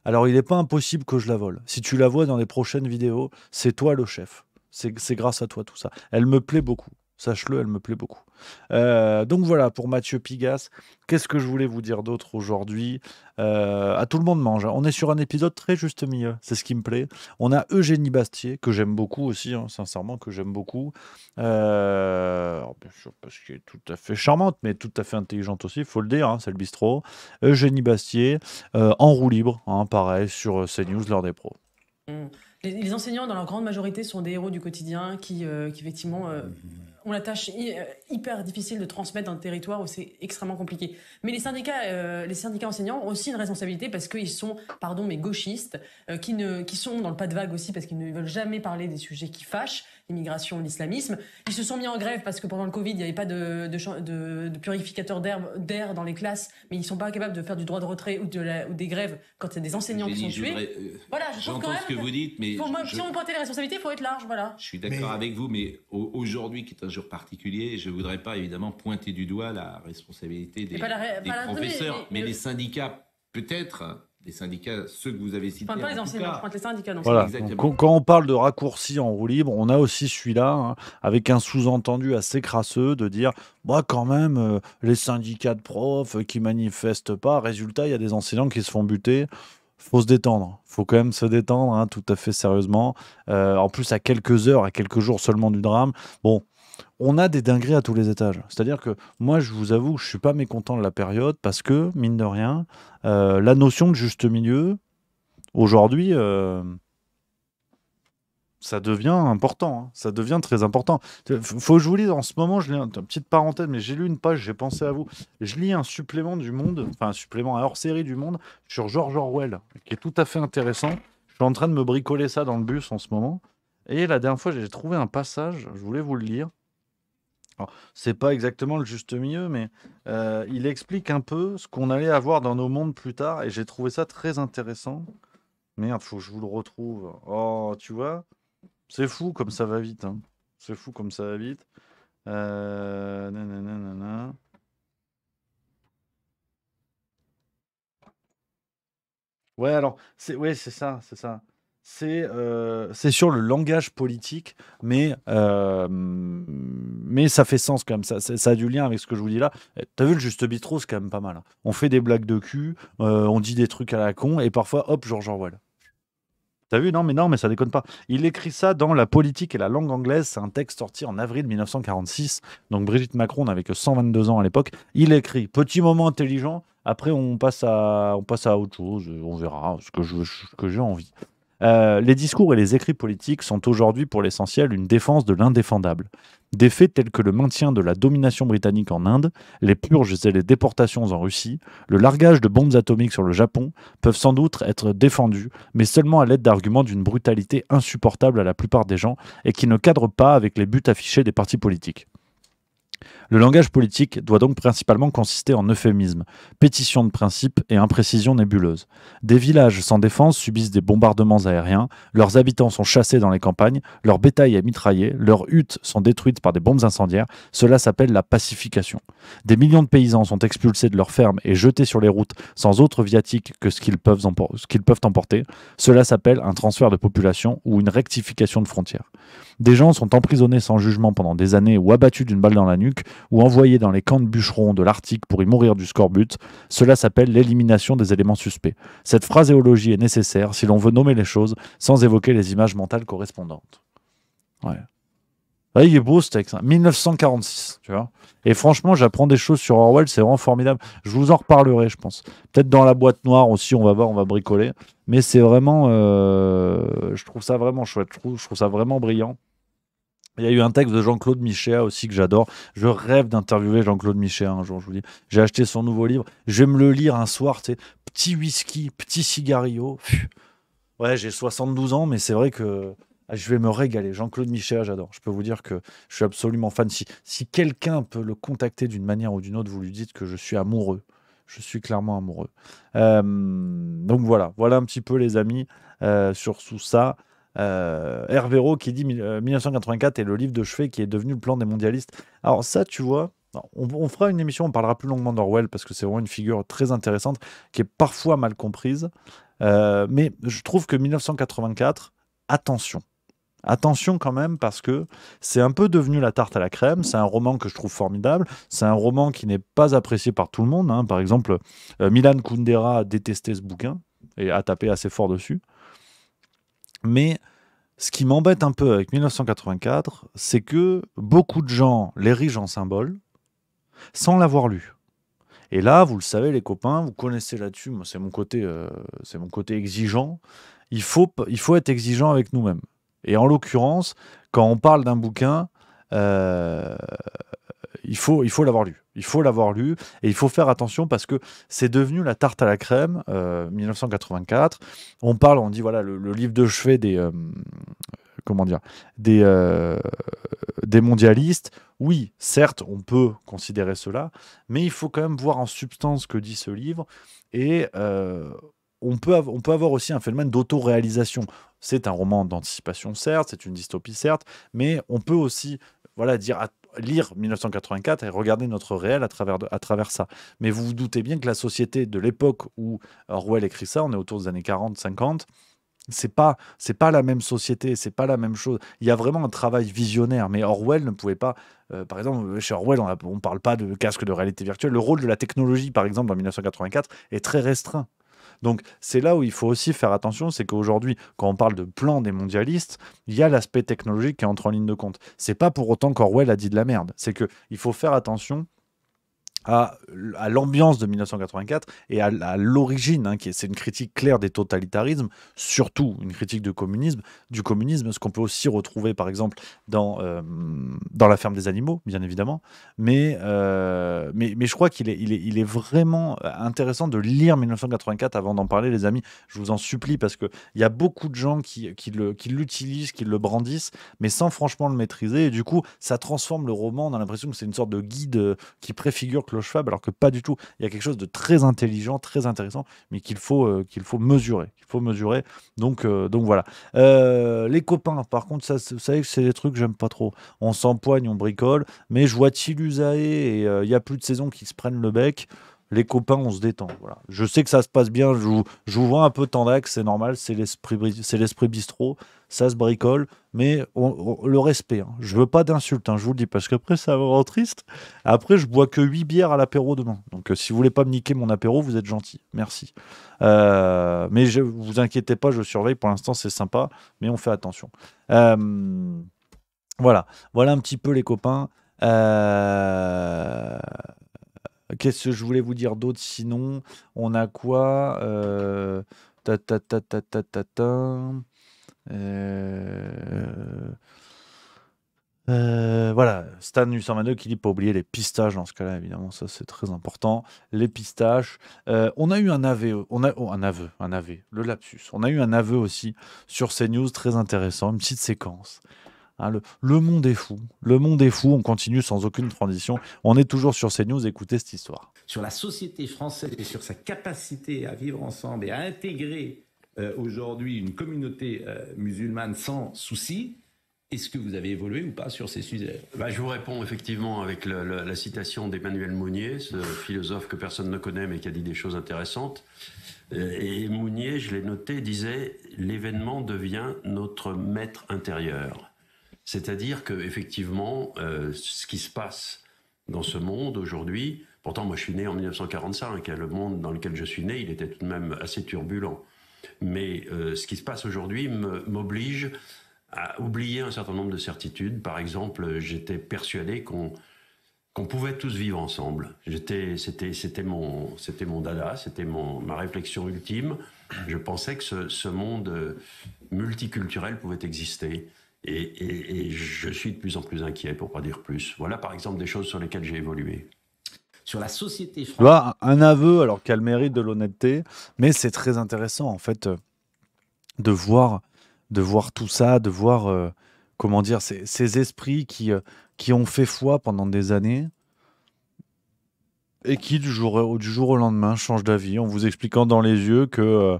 Alors, il n'est pas impossible que je la vole. Si tu la vois dans les prochaines vidéos, c'est toi le chef. C'est grâce à toi tout ça. Elle me plaît beaucoup. Sache-le, elle me plaît beaucoup. Donc voilà, pour Mathieu Pigasse, qu'est-ce que je voulais vous dire d'autre aujourd'hui à tout le monde mange. On est sur un épisode très juste milieu, c'est ce qui me plaît. On a Eugénie Bastier, que j'aime beaucoup aussi, hein, sincèrement, que j'aime beaucoup. Alors bien sûr, parce qu'elle est tout à fait charmante, mais tout à fait intelligente aussi, il faut le dire, hein, c'est le bistrot. Eugénie Bastier, en roue libre, hein, pareil, sur CNews, l'heure des pros. Les enseignants, dans leur grande majorité, sont des héros du quotidien qui effectivement, ont la tâche hyper difficile de transmettre dans le territoire où c'est extrêmement compliqué. Mais les syndicats enseignants ont aussi une responsabilité parce qu'ils sont, pardon, mais gauchistes, qui sont dans le pas de vague aussi parce qu'ils ne veulent jamais parler des sujets qui fâchent, l'immigration, l'islamisme. Ils se sont mis en grève parce que pendant le Covid, il n'y avait pas de purificateur d'air dans les classes, mais ils ne sont pas capables de faire du droit de retrait ou des grèves quand il y a des enseignants qui sont tués. Voilà, j'entends ce que vous dites, mais... Si on pointait les responsabilités, il faut être large, voilà. Je suis d'accord avec vous, mais aujourd'hui, qui est un jour particulier, je ne voudrais pas évidemment pointer du doigt la responsabilité des professeurs, mais les syndicats, peut-être, les syndicats, ceux que vous avez cités. Enfin, pas les enseignants, je pointe les syndicats. Donc voilà. Donc, quand on parle de raccourci en roue libre, on a aussi celui-là, hein, avec un sous-entendu assez crasseux de dire, bah, quand même, les syndicats de profs qui manifestent pas, résultat, il y a des enseignants qui se font buter. Faut se détendre, faut quand même se détendre, hein, tout à fait sérieusement. En plus, à quelques heures, à quelques jours seulement du drame. Bon, on a des dingueries à tous les étages. C'est-à-dire que moi, je vous avoue, je suis pas mécontent de la période parce que, mine de rien, la notion de juste milieu, aujourd'hui, ça devient important, hein. Ça devient très important. Faut que je vous lise en ce moment, je lis une petite parenthèse, mais j'ai lu une page, j'ai pensé à vous. Je lis un supplément du Monde, enfin un supplément, un hors-série du Monde sur George Orwell, qui est tout à fait intéressant. Je suis en train de me bricoler ça dans le bus en ce moment. Et la dernière fois, j'ai trouvé un passage, je voulais vous le lire. Alors, c'est pas exactement le juste milieu, mais il explique un peu ce qu'on allait avoir dans nos mondes plus tard, et j'ai trouvé ça très intéressant. Merde, faut que je vous le retrouve. Oh, tu vois, c'est fou comme ça va vite, hein. C'est fou comme ça va vite. Nanana. Ouais, alors, c'est ça, c'est ça. C'est sur le langage politique, mais ça fait sens quand même. Ça a du lien avec ce que je vous dis là. T'as vu, le Juste Bistrot, c'est quand même pas mal, hein. On fait des blagues de cul, on dit des trucs à la con, et parfois, hop, George Orwell. T'as vu? Non, mais ça déconne pas. Il écrit ça dans La politique et la langue anglaise. C'est un texte sorti en avril 1946. Donc Brigitte Macron n'avait que 122 ans à l'époque. Il écrit petit moment intelligent. Après, on passe à autre chose. On verra ce que j'ai envie. Les discours et les écrits politiques sont aujourd'hui pour l'essentiel une défense de l'indéfendable. Des faits tels que le maintien de la domination britannique en Inde, les purges et les déportations en Russie, le largage de bombes atomiques sur le Japon peuvent sans doute être défendus, mais seulement à l'aide d'arguments d'une brutalité insupportable à la plupart des gens et qui ne cadrent pas avec les buts affichés des partis politiques. Le langage politique doit donc principalement consister en euphémismes, pétitions de principe et imprécisions nébuleuses. Des villages sans défense subissent des bombardements aériens, leurs habitants sont chassés dans les campagnes, leur bétail est mitraillé, leurs huttes sont détruites par des bombes incendiaires, cela s'appelle la pacification. Des millions de paysans sont expulsés de leurs fermes et jetés sur les routes sans autre viatique que ce qu'ils peuvent emporter, cela s'appelle un transfert de population ou une rectification de frontières. Des gens sont emprisonnés sans jugement pendant des années ou abattus d'une balle dans la nuque ou envoyés dans les camps de bûcherons de l'Arctique pour y mourir du scorbut. Cela s'appelle l'élimination des éléments suspects. Cette phraséologie est nécessaire si l'on veut nommer les choses sans évoquer les images mentales correspondantes. Ouais. Ouais, il est beau ce texte, hein. 1946, tu vois. Et franchement, j'apprends des choses sur Orwell, c'est vraiment formidable. Je vous en reparlerai, je pense. Peut-être dans la boîte noire aussi, on va voir, on va bricoler. Mais c'est vraiment... je trouve ça vraiment chouette, je trouve ça vraiment brillant. Il y a eu un texte de Jean-Claude Michéa aussi que j'adore. Je rêve d'interviewer Jean-Claude Michéa un jour, je vous dis. J'ai acheté son nouveau livre. Je vais me le lire un soir, tu sais. Petit whisky, petit cigarillo. Ouais, j'ai 72 ans, mais c'est vrai que je vais me régaler. Jean-Claude Michéa, j'adore. Je peux vous dire que je suis absolument fan. Si quelqu'un peut le contacter d'une manière ou d'une autre, vous lui dites que je suis amoureux. Je suis clairement amoureux. Donc voilà un petit peu les amis sur tout ça. Hervéro qui dit 1984 est le livre de chevet qui est devenu le plan des mondialistes. Alors ça, tu vois, on fera une émission, on parlera plus longuement d'Orwell parce que c'est vraiment une figure très intéressante qui est parfois mal comprise. Mais je trouve que 1984, attention quand même, parce que c'est un peu devenu la tarte à la crème. C'est un roman que je trouve formidable. C'est un roman qui n'est pas apprécié par tout le monde, hein. Par exemple, Milan Kundera a détesté ce bouquin et a tapé assez fort dessus. Mais ce qui m'embête un peu avec 1984, c'est que beaucoup de gens l'érigent en symbole sans l'avoir lu. Et là, vous le savez les copains, vous connaissez là-dessus, moi c'est mon côté exigeant. Il faut être exigeant avec nous-mêmes. Et en l'occurrence, quand on parle d'un bouquin, il faut l'avoir lu. Il faut l'avoir lu et il faut faire attention parce que c'est devenu la tarte à la crème, 1984. On dit voilà le livre de chevet des mondialistes. Oui, certes, on peut considérer cela, mais il faut quand même voir en substance ce que dit ce livre et on peut avoir aussi un phénomène d'autoréalisation. C'est un roman d'anticipation, certes, c'est une dystopie, certes, mais on peut aussi lire 1984 et regarder notre réel à travers ça. Mais vous vous doutez bien que la société de l'époque où Orwell écrit ça, on est autour des années 40-50, c'est pas la même société, c'est pas la même chose. Il y a vraiment un travail visionnaire, mais Orwell ne pouvait pas... par exemple, chez Orwell, on parle pas de casque de réalité virtuelle. Le rôle de la technologie, par exemple, en 1984, est très restreint. Donc c'est là où il faut aussi faire attention, c'est qu'aujourd'hui, quand on parle de plan des mondialistes, il y a l'aspect technologique qui entre en ligne de compte. C'est pas pour autant qu'Orwell a dit de la merde, c'est qu'il faut faire attention à l'ambiance de 1984 et à l'origine, hein, c'est une critique claire des totalitarismes, surtout une critique du communisme, ce qu'on peut aussi retrouver par exemple dans La ferme des animaux, bien évidemment, mais je crois qu'il est vraiment intéressant de lire 1984 avant d'en parler, les amis, je vous en supplie, parce qu'il y a beaucoup de gens qui l'utilisent, qui le brandissent, mais sans franchement le maîtriser, et du coup ça transforme le roman, on a l'impression que c'est une sorte de guide qui préfigure Clochefab, alors que pas du tout. Il y a quelque chose de très intelligent, très intéressant, mais qu'il faut mesurer. Donc voilà. Les copains, par contre, ça, vous savez que c'est des trucs que j'aime pas trop. On s'empoigne, on bricole, mais je vois Tilusae et il y a plus de saisons qui se prennent le bec. Les copains, on se détend. Voilà. Je sais que ça se passe bien. Je vous vois un peu tendax, c'est normal. C'est l'esprit bistrot. Ça se bricole. Mais le respect. Hein. Je veux pas d'insultes, hein, je vous le dis. Parce qu'après, ça va rendre triste. Après, je bois que 8 bières à l'apéro demain. Donc, si vous voulez pas me niquer mon apéro, vous êtes gentil. Merci. Mais vous inquiétez pas, je surveille. Pour l'instant, c'est sympa. Mais on fait attention. Voilà un petit peu les copains. Qu'est-ce que je voulais vous dire d'autre sinon? On a quoi? Voilà, Stan 822 qui dit pas oublier les pistaches dans ce cas-là, évidemment, ça c'est très important. Les pistaches. On a eu un aveu, le lapsus. On a eu un aveu aussi sur CNews, très intéressant, une petite séquence. Hein, le monde est fou. Le monde est fou. On continue sans aucune transition. On est toujours sur CNews. Écoutez cette histoire. Sur la société française et sur sa capacité à vivre ensemble et à intégrer aujourd'hui une communauté musulmane sans souci, est-ce que vous avez évolué ou pas sur ces sujets? Je vous réponds effectivement avec la citation d'Emmanuel Mounier, ce philosophe que personne ne connaît mais qui a dit des choses intéressantes. Et Mounier, je l'ai noté, disait « L'événement devient notre maître intérieur ». C'est-à-dire qu'effectivement, ce qui se passe dans ce monde aujourd'hui, pourtant moi je suis né en 1945, et le monde dans lequel je suis né, il était tout de même assez turbulent. Mais ce qui se passe aujourd'hui m'oblige à oublier un certain nombre de certitudes. Par exemple, j'étais persuadé qu'on pouvait tous vivre ensemble. C'était mon dada, c'était ma réflexion ultime. Je pensais que ce monde multiculturel pouvait exister. Et je suis de plus en plus inquiet, pour pas dire plus. Voilà, par exemple, des choses sur lesquelles j'ai évolué. Sur la société française. Tu vois, un aveu, alors qu'il a le mérite de l'honnêteté, mais c'est très intéressant, en fait, de voir tout ça, de voir, comment dire, ces esprits qui ont fait foi pendant des années et qui, du jour au lendemain, changent d'avis en vous expliquant dans les yeux que...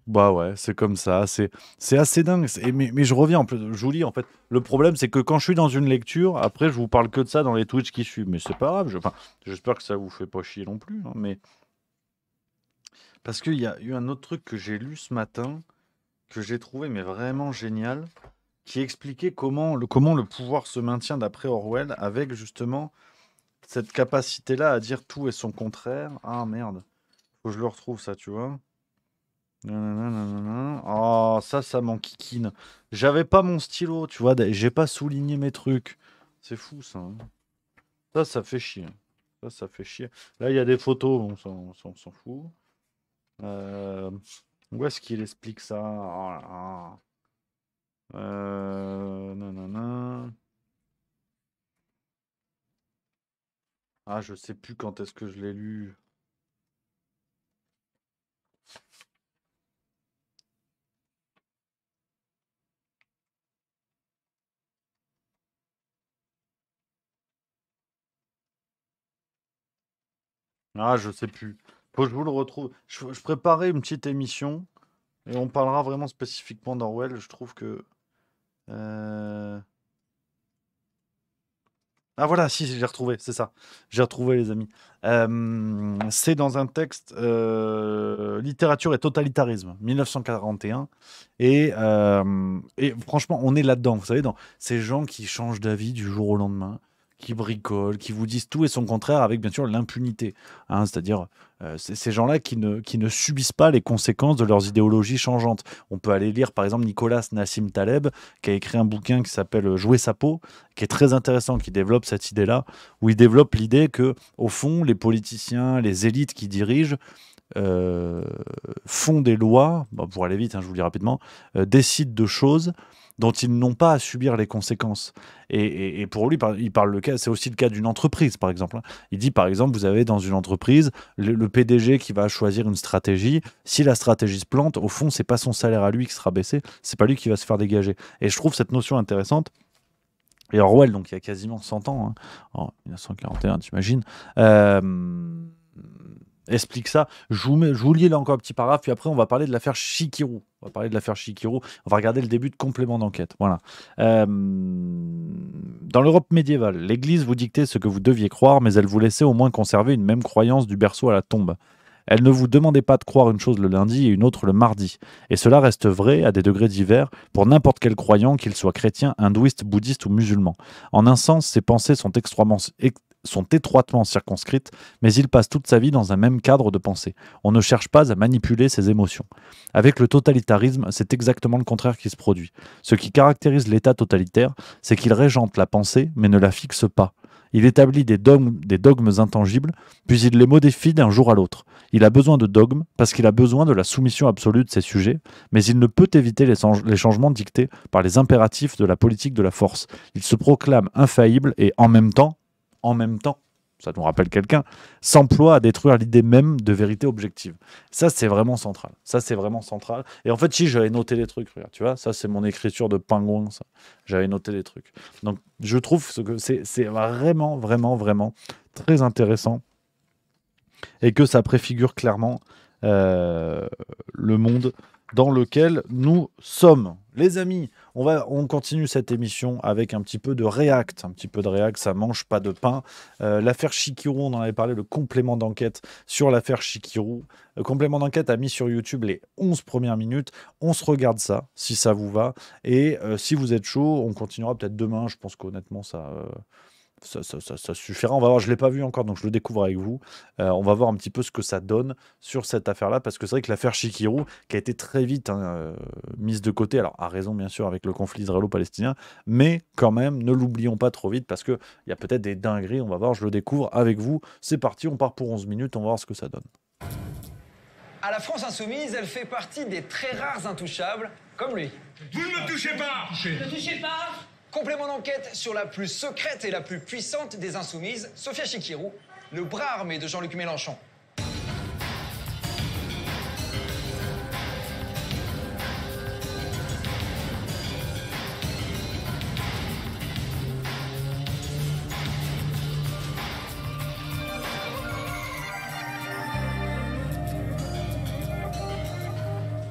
bah ouais, c'est comme ça, c'est assez dingue. Mais je reviens, en plus, je vous lis, en fait, le problème, c'est que quand je suis dans une lecture, après, je vous parle que de ça dans les Twitch qui suivent. Mais c'est pas grave, j'espère que ça vous fait pas chier non plus. Hein, mais... Parce qu'il y a eu un autre truc que j'ai lu ce matin, que j'ai trouvé mais vraiment génial, qui expliquait comment le pouvoir se maintient d'après Orwell, avec justement cette capacité-là à dire tout et son contraire. Ah merde, faut que je le retrouve ça, tu vois. Oh, ça m'enquiquine. J'avais pas mon stylo, tu vois, j'ai pas souligné mes trucs. C'est fou ça. Hein. Ça fait chier. Ça fait chier. Là, il y a des photos, on s'en fout. Où est-ce qu'il explique ça? Oh là là. Ah, je sais plus quand est-ce que je l'ai lu. Ah, je sais plus. Faut que je vous le retrouve. Je préparais une petite émission et on parlera vraiment spécifiquement d'Orwell. Je trouve que... Ah voilà, si, j'ai retrouvé, c'est ça. J'ai retrouvé, les amis. C'est dans un texte Littérature et totalitarisme, 1941. Et franchement, on est là-dedans. Vous savez, dans ces gens qui changent d'avis du jour au lendemain, qui bricolent, qui vous disent tout et son contraire avec bien sûr l'impunité. Hein, c'est-à-dire ces gens-là qui ne subissent pas les conséquences de leurs idéologies changeantes. On peut aller lire par exemple Nicolas Nassim Taleb qui a écrit un bouquin qui s'appelle Jouer sa peau, qui est très intéressant, qui développe cette idée-là, où il développe l'idée que au fond les politiciens, les élites qui dirigent font des lois, pour aller vite, hein, je vous le dis rapidement, décident de choses dont ils n'ont pas à subir les conséquences. Et pour lui, il parle le cas, c'est aussi le cas d'une entreprise, par exemple. Il dit, par exemple, vous avez dans une entreprise le PDG qui va choisir une stratégie. Si la stratégie se plante, au fond, c'est pas son salaire à lui qui sera baissé, c'est pas lui qui va se faire dégager. Et je trouve cette notion intéressante. Et Orwell, donc il y a quasiment 100 ans, hein, en 1941, t'imagines, explique ça. Je vous lis là encore un petit paragraphe, puis après on va parler de l'affaire Chikirou. On va regarder le début de complément d'enquête. Voilà. Dans l'Europe médiévale, l'Église vous dictait ce que vous deviez croire, mais elle vous laissait au moins conserver une même croyance du berceau à la tombe. Elle ne vous demandait pas de croire une chose le lundi et une autre le mardi. Et cela reste vrai, à des degrés divers, pour n'importe quel croyant, qu'il soit chrétien, hindouiste, bouddhiste ou musulman. En un sens, ses pensées sont étroitement circonscrites, mais il passe toute sa vie dans un même cadre de pensée. On ne cherche pas à manipuler ses émotions. Avec le totalitarisme, c'est exactement le contraire qui se produit. Ce qui caractérise l'État totalitaire, c'est qu'il régente la pensée, mais ne la fixe pas. Il établit des dogmes intangibles, puis il les modifie d'un jour à l'autre. Il a besoin de dogmes parce qu'il a besoin de la soumission absolue de ses sujets, mais il ne peut éviter les changements dictés par les impératifs de la politique de la force. Il se proclame infaillible et en même temps, ça nous rappelle quelqu'un, s'emploie à détruire l'idée même de vérité objective. Ça, c'est vraiment central. Et en fait, si j'avais noté les trucs, regarde, tu vois, ça, c'est mon écriture de pingouin, ça. J'avais noté les trucs. Donc, je trouve que c'est vraiment, vraiment, vraiment très intéressant et que ça préfigure clairement le monde dans lequel nous sommes. Les amis, on continue cette émission avec un petit peu de React. Ça mange pas de pain. L'affaire Chikirou, on en avait parlé, le complément d'enquête sur l'affaire Chikirou. Le complément d'enquête a mis sur YouTube les 11 premières minutes. On se regarde ça, si ça vous va. Et si vous êtes chaud, on continuera peut-être demain. Je pense qu'honnêtement, ça suffira. On va voir, je ne l'ai pas vu encore, donc je le découvre avec vous. On va voir un petit peu ce que ça donne sur cette affaire-là, parce que c'est vrai que l'affaire Chikirou, qui a été très vite mise de côté, alors à raison bien sûr avec le conflit israélo-palestinien, mais quand même, ne l'oublions pas trop vite, parce qu'il y a peut-être des dingueries, on va voir, je le découvre avec vous. C'est parti, on part pour 11 minutes, on va voir ce que ça donne. À la France Insoumise, elle fait partie des très rares intouchables, comme lui. Vous ne me touchez pas! Ne touchez pas! Complément d'enquête sur la plus secrète et la plus puissante des insoumises, Sophia Chikirou, le bras armé de Jean-Luc Mélenchon.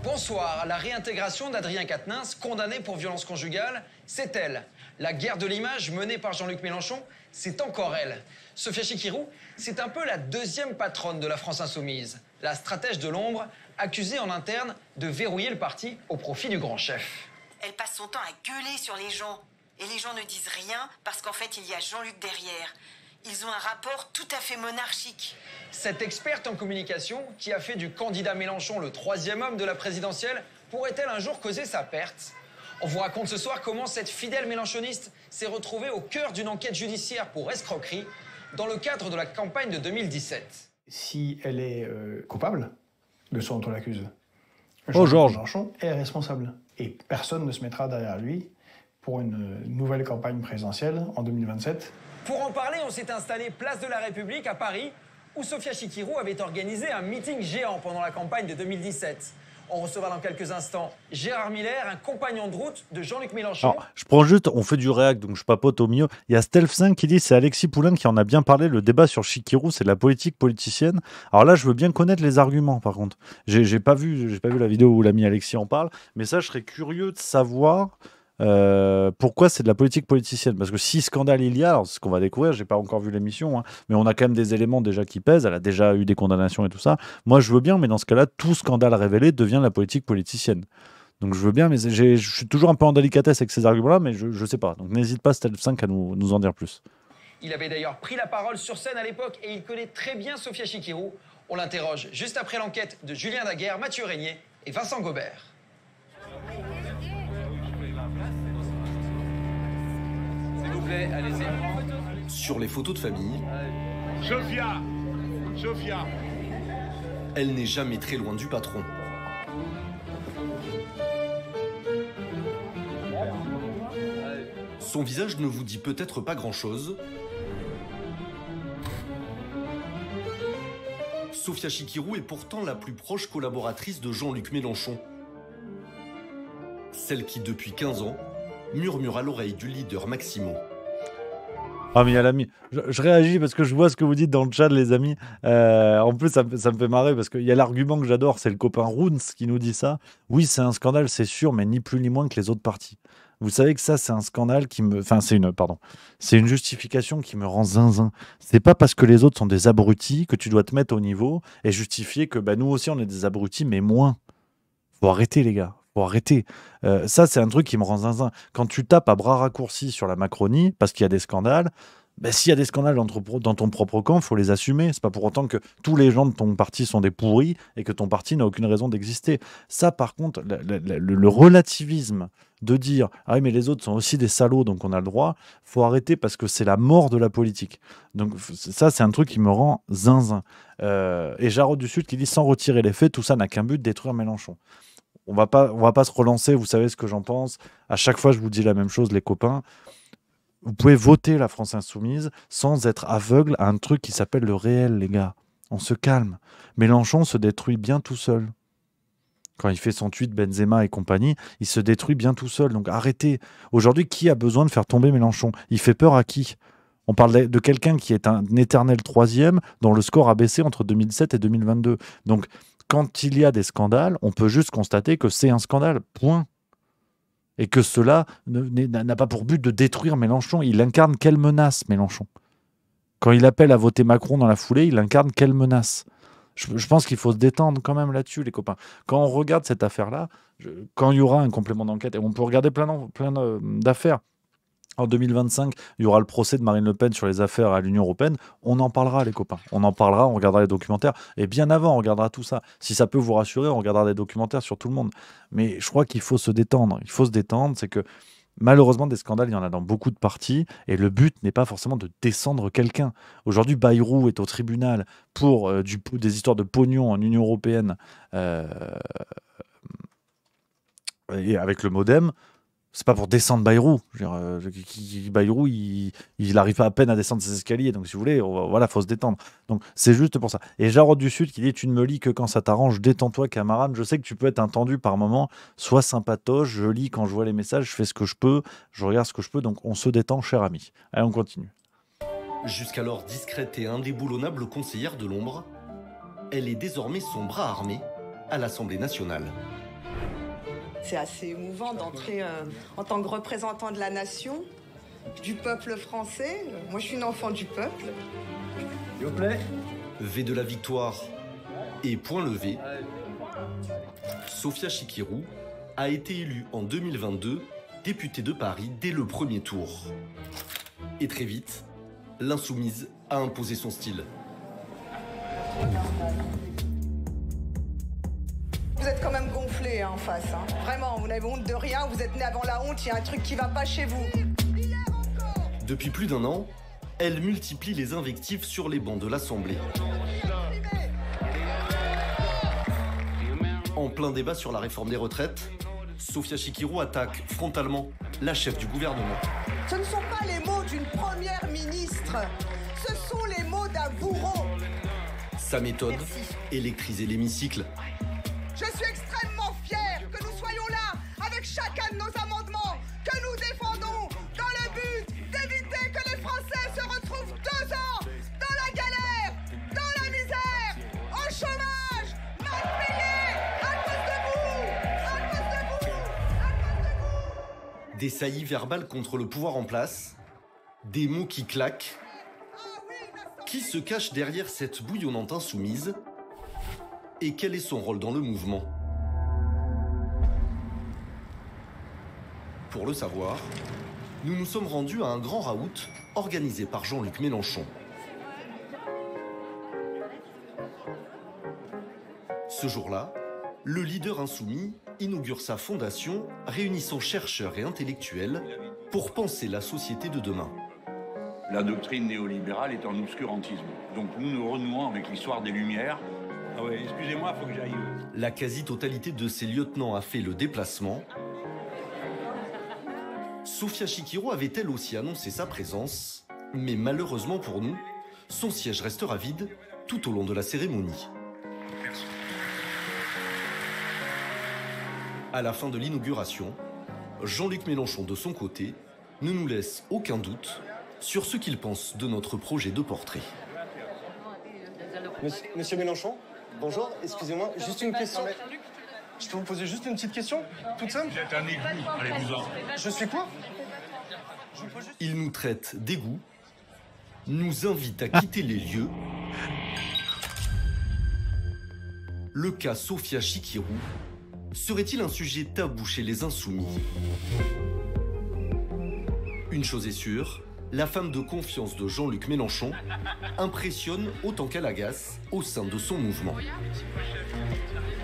Bonsoir, la réintégration d'Adrien Quatennens, condamné pour violence conjugale, c'est elle. La guerre de l'image menée par Jean-Luc Mélenchon, c'est encore elle. Sophia Chikirou, c'est un peu la deuxième patronne de la France Insoumise. La stratège de l'ombre, accusée en interne de verrouiller le parti au profit du grand chef. Elle passe son temps à gueuler sur les gens. Et les gens ne disent rien parce qu'en fait, il y a Jean-Luc derrière. Ils ont un rapport tout à fait monarchique. Cette experte en communication, qui a fait du candidat Mélenchon le troisième homme de la présidentielle, pourrait-elle un jour causer sa perte? On vous raconte ce soir comment cette fidèle mélenchoniste s'est retrouvée au cœur d'une enquête judiciaire pour escroquerie dans le cadre de la campagne de 2017. Si elle est coupable de ce dont on l'accuse, Georges Mélenchon est responsable. Et personne ne se mettra derrière lui pour une nouvelle campagne présidentielle en 2027. Pour en parler, on s'est installé place de la République à Paris, où Sophia Chikirou avait organisé un meeting géant pendant la campagne de 2017. On recevra dans quelques instants Gérard Miller, un compagnon de route de Jean-Luc Mélenchon. Alors, je prends juste, on fait du réact, donc je papote au milieu. Il y a Stelf5 qui dit, c'est Alexis Poulain qui en a bien parlé, le débat sur Chikirou, c'est de la politique politicienne. Alors là, je veux bien connaître les arguments, par contre. J'ai pas vu la vidéo où l'ami Alexis en parle, mais ça, je serais curieux de savoir pourquoi c'est de la politique politicienne. Parce que si scandale il y a, alors c'est ce qu'on va découvrir, j'ai pas encore vu l'émission, hein, mais on a quand même des éléments déjà qui pèsent, elle a déjà eu des condamnations et tout ça. Moi je veux bien, mais dans ce cas-là, tout scandale révélé devient la politique politicienne. Donc je veux bien, mais je suis toujours un peu en délicatesse avec ces arguments-là, mais je sais pas. Donc n'hésite pas, Stelf5, à nous en dire plus. Il avait d'ailleurs pris la parole sur scène à l'époque et il connaît très bien Sophia Chikirou. On l'interroge juste après l'enquête de Julien Daguerre, Mathieu Régnier et Vincent Gobert. S'il vous plaît, allez-y. Sur les photos de famille, Sophia, elle n'est jamais très loin du patron. Son visage ne vous dit peut-être pas grand-chose. Sophia Chikirou est pourtant la plus proche collaboratrice de Jean-Luc Mélenchon. Celle qui, depuis 15 ans, murmure à l'oreille du leader Maximo. Ah mais il y a l'ami, je réagis parce que je vois ce que vous dites dans le chat les amis. En plus ça me fait marrer parce qu'il y a l'argument que j'adore, c'est le copain Roons qui nous dit ça. Oui c'est un scandale c'est sûr, mais ni plus ni moins que les autres partis. Vous savez que ça c'est un scandale qui me... Enfin c'est une justification qui me rend zinzin. C'est pas parce que les autres sont des abrutis que tu dois te mettre au niveau et justifier que nous aussi on est des abrutis mais moins. Faut arrêter les gars. Faut arrêter. Ça, c'est un truc qui me rend zinzin. Quand tu tapes à bras raccourcis sur la Macronie, parce qu'il y a des scandales, s'il y a des scandales dans ton propre camp, il faut les assumer. C'est pas pour autant que tous les gens de ton parti sont des pourris et que ton parti n'a aucune raison d'exister. Ça, par contre, le relativisme de dire « Ah oui, mais les autres sont aussi des salauds, donc on a le droit », faut arrêter parce que c'est la mort de la politique. Donc ça, c'est un truc qui me rend zinzin. Et Jarod du Sud qui dit « Sans retirer les faits, tout ça n'a qu'un but, détruire Mélenchon ». On va pas se relancer, vous savez ce que j'en pense. À chaque fois, je vous dis la même chose, les copains. Vous pouvez voter la France Insoumise sans être aveugle à un truc qui s'appelle le réel, les gars. On se calme. Mélenchon se détruit bien tout seul. Quand il fait son tweet Benzema et compagnie, il se détruit bien tout seul. Donc arrêtez. Aujourd'hui, qui a besoin de faire tomber Mélenchon? Il fait peur à qui? On parle de quelqu'un qui est un éternel troisième dont le score a baissé entre 2007 et 2022. Donc, quand il y a des scandales, on peut juste constater que c'est un scandale, point. Et que cela n'a pas pour but de détruire Mélenchon. Il incarne quelle menace, Mélenchon? Quand il appelle à voter Macron dans la foulée, il incarne quelle menace? Je pense qu'il faut se détendre quand même là-dessus, les copains. Quand on regarde cette affaire-là, quand il y aura un complément d'enquête, et on peut regarder plein d'affaires, en 2025, il y aura le procès de Marine Le Pen sur les affaires à l'Union européenne. On en parlera, les copains. On en parlera, on regardera les documentaires. Et bien avant, on regardera tout ça. Si ça peut vous rassurer, on regardera des documentaires sur tout le monde. Mais je crois qu'il faut se détendre. Il faut se détendre, c'est que malheureusement, des scandales, il y en a dans beaucoup de partis. Et le but n'est pas forcément de descendre quelqu'un. Aujourd'hui, Bayrou est au tribunal pour des histoires de pognon en Union européenne et avec le MoDem. C'est pas pour descendre Bayrou. Bayrou, il arrive à peine à descendre ses escaliers. Donc, si vous voulez, voilà, faut se détendre. Donc, c'est juste pour ça. Et Jarod du Sud qui dit « Tu ne me lis que quand ça t'arrange. Détends-toi, camarade. Je sais que tu peux être intendu par moment. Sois sympatoche. Je lis quand je vois les messages. Je fais ce que je peux. Je regarde ce que je peux. Donc, on se détend, cher ami. » Allez, on continue. Jusqu'alors discrète et indéboulonnable conseillère de l'ombre, elle est désormais son bras armé à l'Assemblée nationale. C'est assez émouvant d'entrer en tant que représentant de la nation, du peuple français. Moi, je suis une enfant du peuple. S'il vous plaît. V de la victoire et point levé, Sophia Chikirou a été élue en 2022 députée de Paris dès le premier tour. Et très vite, l'insoumise a imposé son style. Vous êtes quand même gonflé en face. Vraiment, vous n'avez honte de rien, vous êtes né avant la honte, il y a un truc qui va pas chez vous. Depuis plus d'1 an, elle multiplie les invectives sur les bancs de l'Assemblée. En plein débat sur la réforme des retraites, Sophia Chikirou attaque frontalement la chef du gouvernement. Ce ne sont pas les mots d'une première ministre, ce sont les mots d'un bourreau. Sa méthode, électriser l'hémicycle. Je suis extrêmement fière que nous soyons là avec chacun de nos amendements que nous défendons dans le but d'éviter que les Français se retrouvent 2 ans dans la galère, dans la misère, au chômage, mal payés, à cause de vous, à cause de vous, à cause de vous. Des saillies verbales contre le pouvoir en place, des mots qui claquent. Qui se cache derrière cette bouillonnante insoumise? Et quel est son rôle dans le mouvement? Pour le savoir, nous nous sommes rendus à un grand raout organisé par Jean-Luc Mélenchon. Ce jour-là, le leader insoumis inaugure sa fondation réunissant chercheurs et intellectuels pour penser la société de demain. La doctrine néolibérale est un obscurantisme. Donc nous renouons avec l'histoire des Lumières. Ah ouais, excusez-moi, il faut que j'aille. La quasi-totalité de ses lieutenants a fait le déplacement. Sofia Chikirou avait elle aussi annoncé sa présence, mais malheureusement pour nous, son siège restera vide tout au long de la cérémonie. Merci. À la fin de l'inauguration, Jean-Luc Mélenchon, de son côté, ne nous laisse aucun doute sur ce qu'il pense de notre projet de portrait. Monsieur Mélenchon, bonjour, excusez-moi, juste une question. Je peux vous poser juste une petite question, toute simple? Vous êtes un égout, allez-vous-en. Je suis quoi? Il nous traite d'égout, nous invite à quitter les lieux. Le cas Sofia Chikirou serait-il un sujet tabou chez les insoumis? Une chose est sûre, la femme de confiance de Jean-Luc Mélenchon impressionne autant qu'elle agace au sein de son mouvement.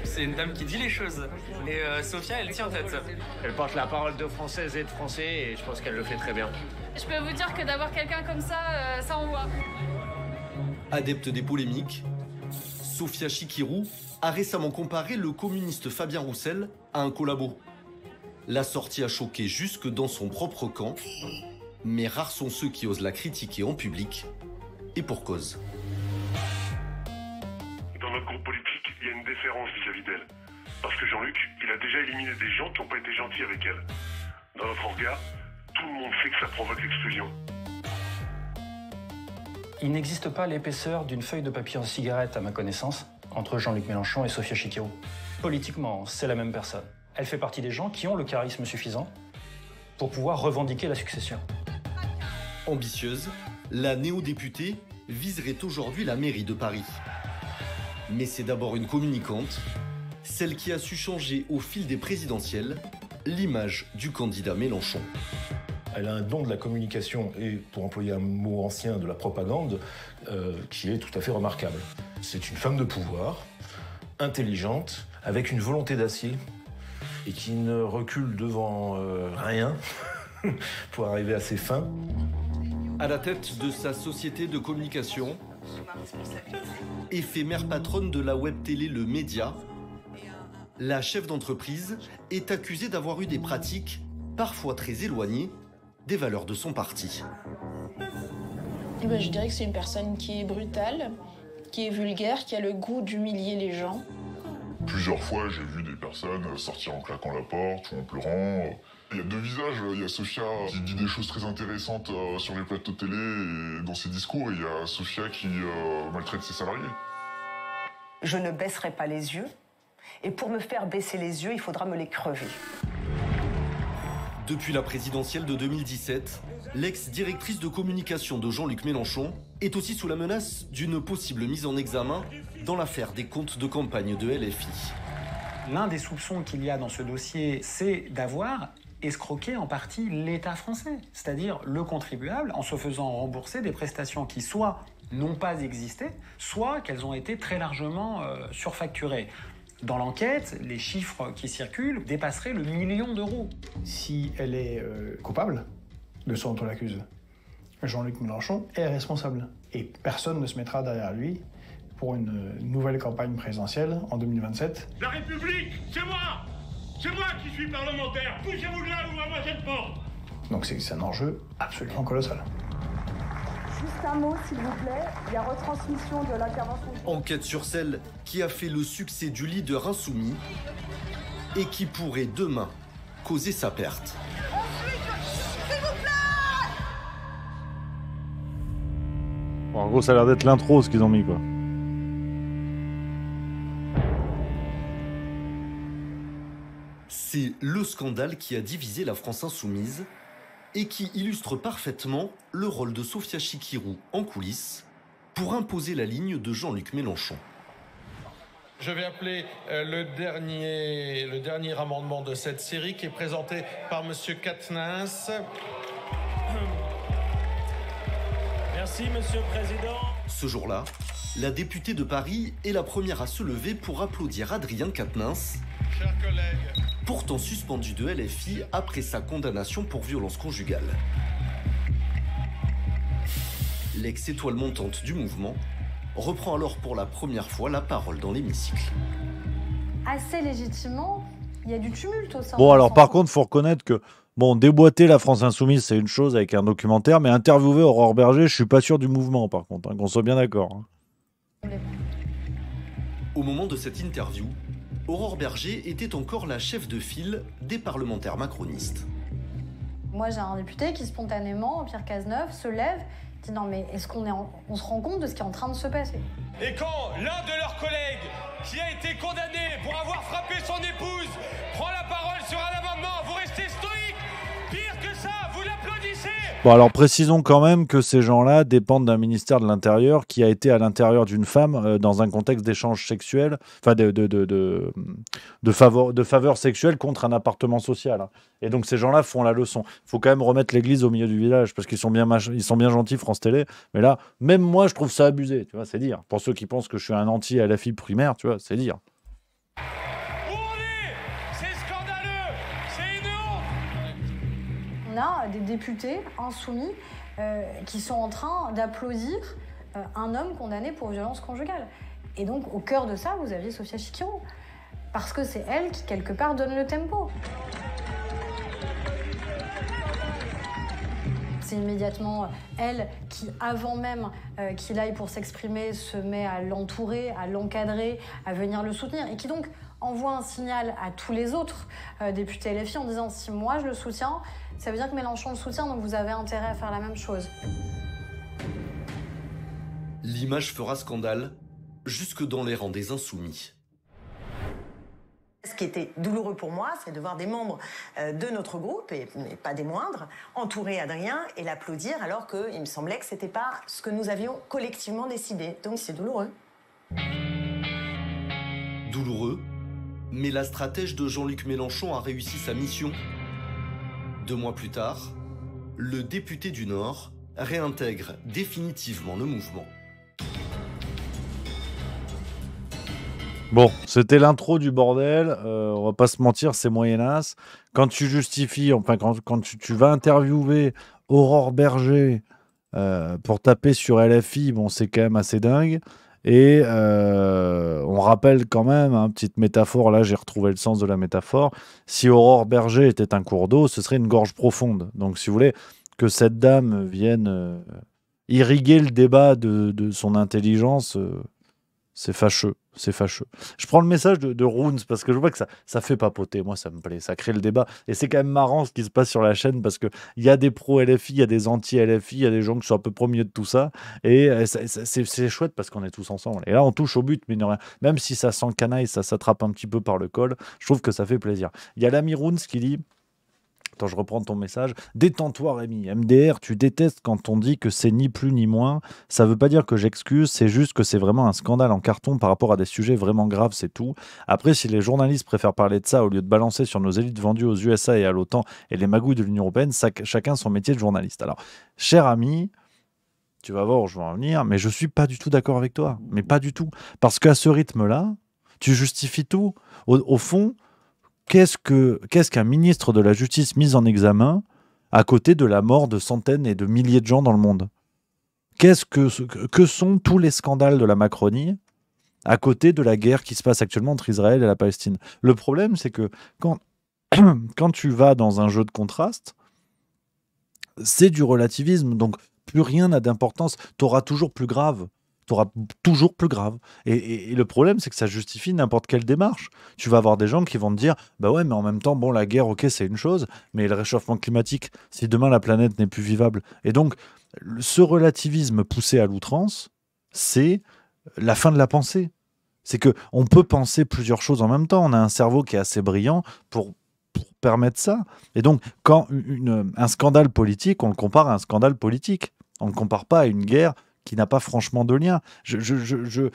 C'est une dame qui dit les choses. Et Sofia, elle tient tête. Elle porte la parole de Françaises et de Français et je pense qu'elle le fait très bien. Je peux vous dire que d'avoir quelqu'un comme ça, ça envoie. Adepte des polémiques, Sofia Chikirou a récemment comparé le communiste Fabien Roussel à un collabo. La sortie a choqué jusque dans son propre camp, mais rares sont ceux qui osent la critiquer en public, et pour cause. Dans notre groupe politique, il y a une déférence vis-à-vis d'elle. Parce que Jean-Luc, il a déjà éliminé des gens qui n'ont pas été gentils avec elle. Dans notre regard, tout le monde sait que ça provoque l'exclusion. Il n'existe pas l'épaisseur d'une feuille de papier en cigarette, à ma connaissance, entre Jean-Luc Mélenchon et Sofia Chikirou. Politiquement, c'est la même personne. Elle fait partie des gens qui ont le charisme suffisant pour pouvoir revendiquer la succession. Ambitieuse, la néo-députée viserait aujourd'hui la mairie de Paris. Mais c'est d'abord une communicante, celle qui a su changer au fil des présidentielles l'image du candidat Mélenchon. Elle a un don de la communication et, pour employer un mot ancien, de la propagande, qui est tout à fait remarquable. C'est une femme de pouvoir, intelligente, avec une volonté d'acier et qui ne recule devant rien pour arriver à ses fins. À la tête de sa société de communication, éphémère patronne de la web télé Le Média, la chef d'entreprise est accusée d'avoir eu des pratiques parfois très éloignées des valeurs de son parti. Je dirais que c'est une personne qui est brutale, qui est vulgaire, qui a le goût d'humilier les gens. Plusieurs fois, j'ai vu des personnes sortir en claquant la porte ou en pleurant. Il y a deux visages. Il y a Sofia qui dit des choses très intéressantes sur les plateaux télé et dans ses discours. Et il y a Sofia qui maltraite ses salariés. Je ne baisserai pas les yeux. Et pour me faire baisser les yeux, il faudra me les crever. Depuis la présidentielle de 2017, l'ex-directrice de communication de Jean-Luc Mélenchon est aussi sous la menace d'une possible mise en examen dans l'affaire des comptes de campagne de LFI. L'un des soupçons qu'il y a dans ce dossier, c'est d'avoir escroqué en partie l'État français, c'est-à-dire le contribuable, en se faisant rembourser des prestations qui soit n'ont pas existé, soit qu'elles ont été très largement surfacturées. Dans l'enquête, les chiffres qui circulent dépasseraient le 1 million d'euros. Si elle est coupable de ce dont on l'accuse, Jean-Luc Mélenchon est responsable. Et personne ne se mettra derrière lui pour une nouvelle campagne présidentielle en 2027. La République, c'est moi! C'est moi qui suis parlementaire! Poussez-vous de là, ouvrez-moi cette porte! Donc c'est un enjeu absolument colossal. Juste un mot, s'il vous plaît. Il y a retransmission de l'intervention. Enquête sur celle qui a fait le succès du leader insoumis et qui pourrait demain causer sa perte. S'il vous plaît! Bon, en gros, ça a l'air d'être l'intro ce qu'ils ont mis, quoi. C'est le scandale qui a divisé la France insoumise et qui illustre parfaitement le rôle de Sofia Chikirou en coulisses pour imposer la ligne de Jean-Luc Mélenchon. Je vais appeler le dernier amendement de cette série qui est présenté par M. Quatennens. Merci, Monsieur le Président. Ce jour-là, la députée de Paris est la première à se lever pour applaudir Adrien Quatennens, pourtant suspendu de LFI après sa condamnation pour violence conjugale. L'ex-étoile montante du mouvement reprend alors pour la première fois la parole dans l'hémicycle. Assez légitimement, il y a du tumulte au sein. Bon, alors par contre, il faut reconnaître que bon, déboîter la France Insoumise, c'est une chose avec un documentaire, mais interviewer Aurore Berger, je suis pas sûr du mouvement, par contre, hein, qu'on soit bien d'accord. Hein. Au moment de cette interview, Aurore Berger était encore la chef de file des parlementaires macronistes. Moi, j'ai un député qui spontanément, Pierre Cazeneuve, se lève, dit non mais est-ce on se rend compte de ce qui est en train de se passer? Et quand l'un de leurs collègues, qui a été condamné pour avoir frappé son épouse, prend la parole sur un amendement, vous restez stoïque? Pire que ça, vous l'applaudissez? Bon, alors précisons quand même que ces gens-là dépendent d'un ministère de l'Intérieur qui a été à l'intérieur d'une femme dans un contexte d'échange sexuel, enfin de faveur sexuelle contre un appartement social. Hein. Et donc ces gens-là font la leçon. Il faut quand même remettre l'église au milieu du village parce qu'ils sont bien gentils, France Télé. Mais là, même moi, je trouve ça abusé. Tu vois, c'est dire. Pour ceux qui pensent que je suis un anti-LFI primaire, tu vois, c'est dire. On a des députés insoumis qui sont en train d'applaudir un homme condamné pour violence conjugale. Et donc, au cœur de ça, vous aviez Sophia Chikirou. Parce que c'est elle qui, quelque part, donne le tempo. C'est immédiatement elle qui, avant même qu'il aille pour s'exprimer, se met à l'entourer, à l'encadrer, à venir le soutenir. Et qui donc envoie un signal à tous les autres députés LFI en disant « si moi je le soutiens, ça veut dire que Mélenchon le soutient, donc vous avez intérêt à faire la même chose. » L'image fera scandale jusque dans les rangs des insoumis. Ce qui était douloureux pour moi, c'est de voir des membres de notre groupe, et pas des moindres, entourer Adrien et l'applaudir alors qu'il me semblait que ce n'était pas ce que nous avions collectivement décidé. Donc c'est douloureux. Douloureux, mais la stratège de Jean-Luc Mélenchon a réussi sa mission. 2 mois plus tard, le député du Nord réintègre définitivement le mouvement. Bon, c'était l'intro du bordel, on va pas se mentir, c'est moyenasse. Quand tu justifies, enfin quand tu vas interviewer Aurore Berger pour taper sur LFI, bon c'est quand même assez dingue. Et on rappelle quand même, hein, petite métaphore, là j'ai retrouvé le sens de la métaphore, si Aurore Berger était un cours d'eau, ce serait une gorge profonde. Donc si vous voulez que cette dame vienne irriguer le débat de son intelligence, c'est fâcheux. C'est fâcheux. Je prends le message de Roons parce que je vois que ça fait papoter. Moi, ça me plaît. Ça crée le débat. Et c'est quand même marrant ce qui se passe sur la chaîne parce qu'il y a des pro-LFI, il y a des anti-LFI, il y a des gens qui sont à peu près au milieu de tout ça. Et c'est chouette parce qu'on est tous ensemble. Et là, on touche au but, mine de rien. Même si ça sent canaille, ça s'attrape un petit peu par le col, je trouve que ça fait plaisir. Il y a l'ami Roons qui dit... Attends, je reprends ton message. Détends-toi, Rémi. MDR, tu détestes quand on dit que c'est ni plus ni moins. Ça veut pas dire que j'excuse, c'est juste que c'est vraiment un scandale en carton par rapport à des sujets vraiment graves, c'est tout. Après, si les journalistes préfèrent parler de ça au lieu de balancer sur nos élites vendues aux USA et à l'OTAN et les magouilles de l'Union européenne, chacun son métier de journaliste. Alors, cher ami, tu vas voir où je vais en venir, mais je suis pas du tout d'accord avec toi. Mais pas du tout. Parce qu'à ce rythme-là, tu justifies tout. Au fond... Qu'est-ce qu'un ministre de la Justice mis en examen à côté de la mort de centaines et de milliers de gens dans le monde? Que sont tous les scandales de la Macronie à côté de la guerre qui se passe actuellement entre Israël et la Palestine? Le problème, c'est que quand tu vas dans un jeu de contraste, c'est du relativisme, donc plus rien n'a d'importance. Tu auras toujours plus grave. Et le problème, c'est que ça justifie n'importe quelle démarche. Tu vas avoir des gens qui vont te dire « Bah ouais, mais en même temps, bon, la guerre, ok, c'est une chose, mais le réchauffement climatique, si demain la planète n'est plus vivable. » Et donc, ce relativisme poussé à l'outrance, c'est la fin de la pensée. C'est qu'on peut penser plusieurs choses en même temps. On a un cerveau qui est assez brillant pour permettre ça. Et donc, quand un scandale politique, on le compare à un scandale politique. On ne le compare pas à une guerre qui n'a pas franchement de lien. Je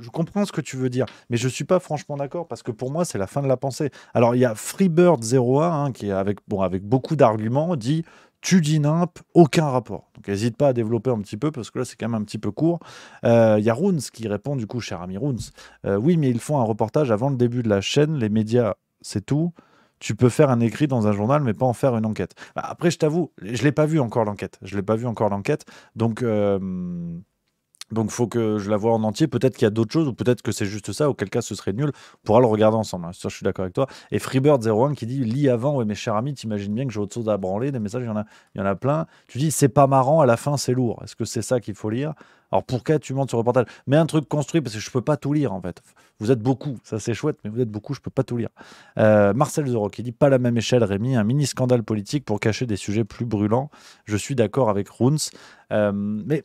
comprends ce que tu veux dire, mais je ne suis pas franchement d'accord, parce que pour moi, c'est la fin de la pensée. Alors, il y a Freebird01, qui, avec beaucoup d'arguments, dit Tu dis nimp, aucun rapport. Donc n'hésite pas à développer un petit peu, parce que là, c'est quand même un petit peu court. Il y a Roons qui répond, du coup, cher ami Roons. Oui, mais ils font un reportage avant le début de la chaîne. Les médias, c'est tout. Tu peux faire un écrit dans un journal, mais pas en faire une enquête. Bah, après, je t'avoue, je l'ai pas vu encore l'enquête. Donc, faut que je la voie en entier. Peut-être qu'il y a d'autres choses, ou peut-être que c'est juste ça, auquel cas ce serait nul. On pourra le regarder ensemble. Hein. Ça, je suis d'accord avec toi. Et Freebird01 qui dit lis avant, ouais, mes chers amis, t'imagines bien que j'ai autre chose à branler. Des messages, il y en a plein. Tu dis c'est pas marrant, à la fin, c'est lourd. Est-ce que c'est ça qu'il faut lire? Alors, pourquoi tu montes ce reportage? Mets un truc construit, parce que je peux pas tout lire, en fait. Vous êtes beaucoup, ça c'est chouette, mais vous êtes beaucoup, je peux pas tout lire. Marcel Zero qui dit pas la même échelle, Rémi, un mini scandale politique pour cacher des sujets plus brûlants. Je suis d'accord avec Roons. Mais.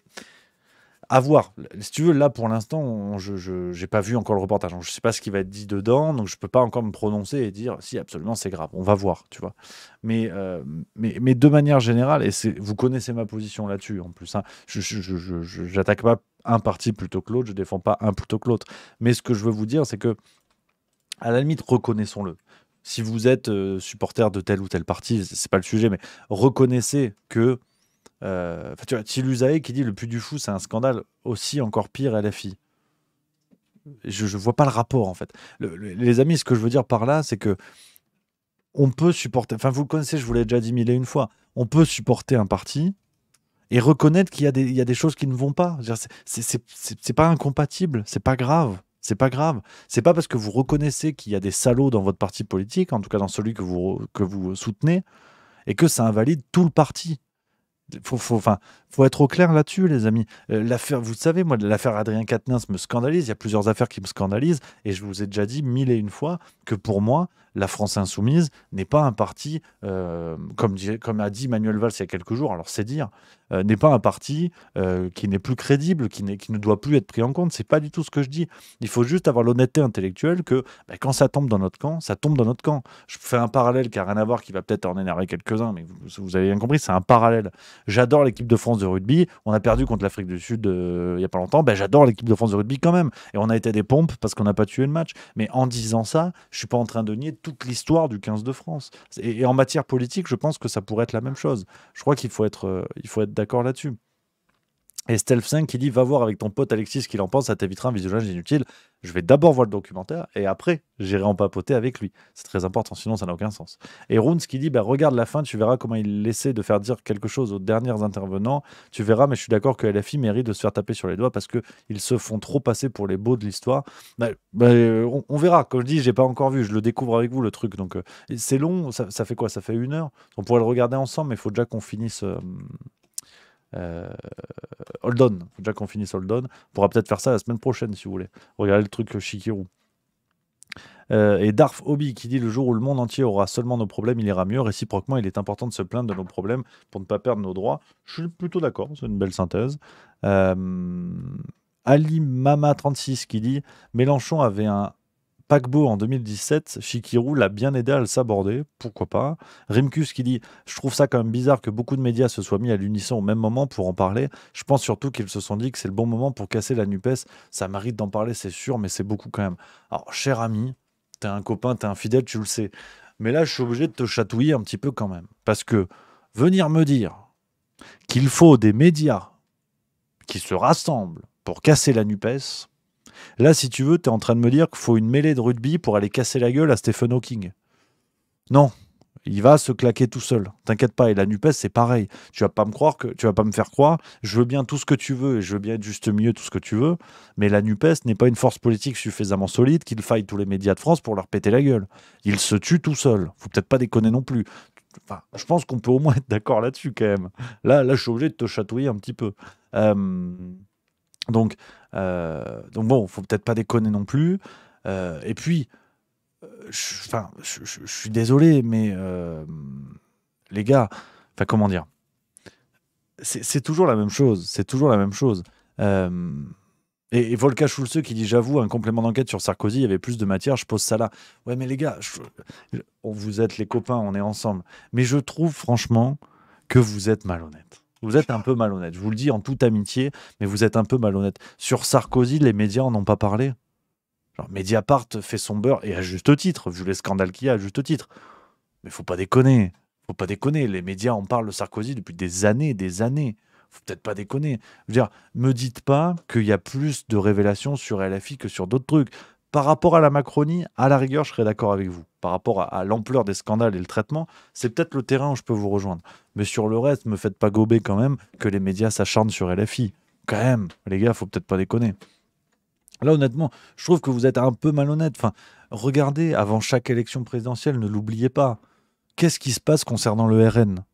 À voir. Si tu veux, là, pour l'instant, je n'ai pas vu encore le reportage. Donc, je ne sais pas ce qui va être dit dedans, donc je ne peux pas encore me prononcer et dire si absolument c'est grave. On va voir, tu vois. Mais de manière générale, et vous connaissez ma position là-dessus en plus, hein, je n'attaque pas un parti plutôt que l'autre, je ne défends pas un plutôt que l'autre. Mais ce que je veux vous dire, c'est que, à la limite, reconnaissons-le. Si vous êtes supporter de tel ou tel parti, ce n'est pas le sujet, mais reconnaissez que tu vois, Tiluzae qui dit le Puy du Fou c'est un scandale, aussi encore pire LFI. Je vois pas le rapport en fait. Les amis, ce que je veux dire par là, c'est que on peut supporter, enfin vous le connaissez, je vous l'ai déjà dit mille et une fois, on peut supporter un parti et reconnaître qu'il y a des choses qui ne vont pas. C'est pas incompatible, c'est pas grave. C'est pas grave. C'est pas parce que vous reconnaissez qu'il y a des salauds dans votre parti politique, en tout cas dans celui que vous soutenez, et que ça invalide tout le parti. Faut être au clair là-dessus, les amis. L'affaire, vous savez, moi, l'affaire Adrien Quatennens me scandalise. Il y a plusieurs affaires qui me scandalisent. Et je vous ai déjà dit mille et une fois que pour moi, la France Insoumise n'est pas un parti, comme a dit Manuel Valls il y a quelques jours, alors c'est dire, n'est pas un parti qui n'est plus crédible, qui ne doit plus être pris en compte. C'est pas du tout ce que je dis. Il faut juste avoir l'honnêteté intellectuelle que quand ça tombe dans notre camp, ça tombe dans notre camp. Je fais un parallèle qui n'a rien à voir, qui va peut-être en énerver quelques-uns, mais vous avez bien compris, c'est un parallèle. J'adore l'équipe de France de rugby. On a perdu contre l'Afrique du Sud il n'y a pas longtemps. J'adore l'équipe de France de rugby quand même. Et on a été des pompes parce qu'on n'a pas tué le match. Mais en disant ça, je ne suis pas en train de nier toute l'histoire du 15 de France. Et en matière politique, je pense que ça pourrait être la même chose. Je crois qu'il faut être d'accord là-dessus. Et Stelf5 qui dit va voir avec ton pote Alexis ce qu'il en pense, ça t'évitera un visionnage inutile. Je vais d'abord voir le documentaire et après j'irai en papoter avec lui. C'est très important, sinon ça n'a aucun sens. Et Roons qui dit regarde la fin, tu verras comment il essaie de faire dire quelque chose aux derniers intervenants. Tu verras, mais je suis d'accord que LFI mérite de se faire taper sur les doigts parce qu'ils se font trop passer pour les beaux de l'histoire. On verra. Comme je dis, j'ai pas encore vu, je le découvre avec vous le truc. Donc c'est long, ça fait quoi? Ça fait 1 heure. On pourrait le regarder ensemble, mais il faut déjà qu'on finisse. Hold On, faut déjà qu'on finisse Hold On. On pourra peut-être faire ça la semaine prochaine si vous voulez. Regardez le truc Shikiru. Et Darf Obi qui dit le jour où le monde entier aura seulement nos problèmes, il ira mieux. Réciproquement, il est important de se plaindre de nos problèmes pour ne pas perdre nos droits. Je suis plutôt d'accord, c'est une belle synthèse. Ali Mama 36 qui dit Mélenchon avait un paquebot en 2017, Shikiru l'a bien aidé à le saborder, pourquoi pas. Rimkus qui dit « Je trouve ça quand même bizarre que beaucoup de médias se soient mis à l'unisson au même moment pour en parler. Je pense surtout qu'ils se sont dit que c'est le bon moment pour casser la NUPES. Ça mérite d'en parler, c'est sûr, mais c'est beaucoup quand même. » Alors, cher ami, t'es un copain, t'es un fidèle, tu le sais. Mais là, je suis obligé de te chatouiller un petit peu quand même. Parce que venir me dire qu'il faut des médias qui se rassemblent pour casser la NUPES... Là, si tu veux, tu es en train de me dire qu'il faut une mêlée de rugby pour aller casser la gueule à Stephen Hawking. Non, il va se claquer tout seul. T'inquiète pas, et la NUPES, c'est pareil. Tu vas pas me faire croire, je veux bien tout ce que tu veux, et je veux bien être juste mieux tout ce que tu veux, mais la NUPES n'est pas une force politique suffisamment solide qu'il faille tous les médias de France pour leur péter la gueule. Il se tue tout seul. Faut peut-être pas déconner non plus. Enfin, je pense qu'on peut au moins être d'accord là-dessus quand même. Là, je suis obligé de te chatouiller un petit peu. Donc bon, faut peut-être pas déconner non plus. Et puis, je suis désolé, mais les gars, comment dire, c'est toujours la même chose. C'est toujours la même chose. Et Volka Schulze qui dit j'avoue, un complément d'enquête sur Sarkozy, il y avait plus de matière, je pose ça là. Ouais, mais les gars, vous êtes les copains, on est ensemble. Mais je trouve franchement que vous êtes malhonnêtes. Vous êtes un peu malhonnête. Je vous le dis en toute amitié, mais vous êtes un peu malhonnête. Sur Sarkozy, les médias en ont pas parlé. Genre, Mediapart fait son beurre, et à juste titre, vu les scandales qu'il y a, à juste titre. Mais faut pas déconner. Faut pas déconner, les médias en parlent de Sarkozy depuis des années, des années. Faut peut-être pas déconner. Je veux dire, me dites pas qu'il y a plus de révélations sur LFI que sur d'autres trucs. Par rapport à la Macronie, à la rigueur, je serais d'accord avec vous. Par rapport à l'ampleur des scandales et le traitement, c'est peut-être le terrain où je peux vous rejoindre. Mais sur le reste, me faites pas gober quand même que les médias s'acharnent sur LFI. Quand même, les gars, faut peut-être pas déconner. Là, honnêtement, je trouve que vous êtes un peu malhonnête. Enfin, regardez, avant chaque élection présidentielle, ne l'oubliez pas. Qu'est-ce qui se passe concernant le RN ?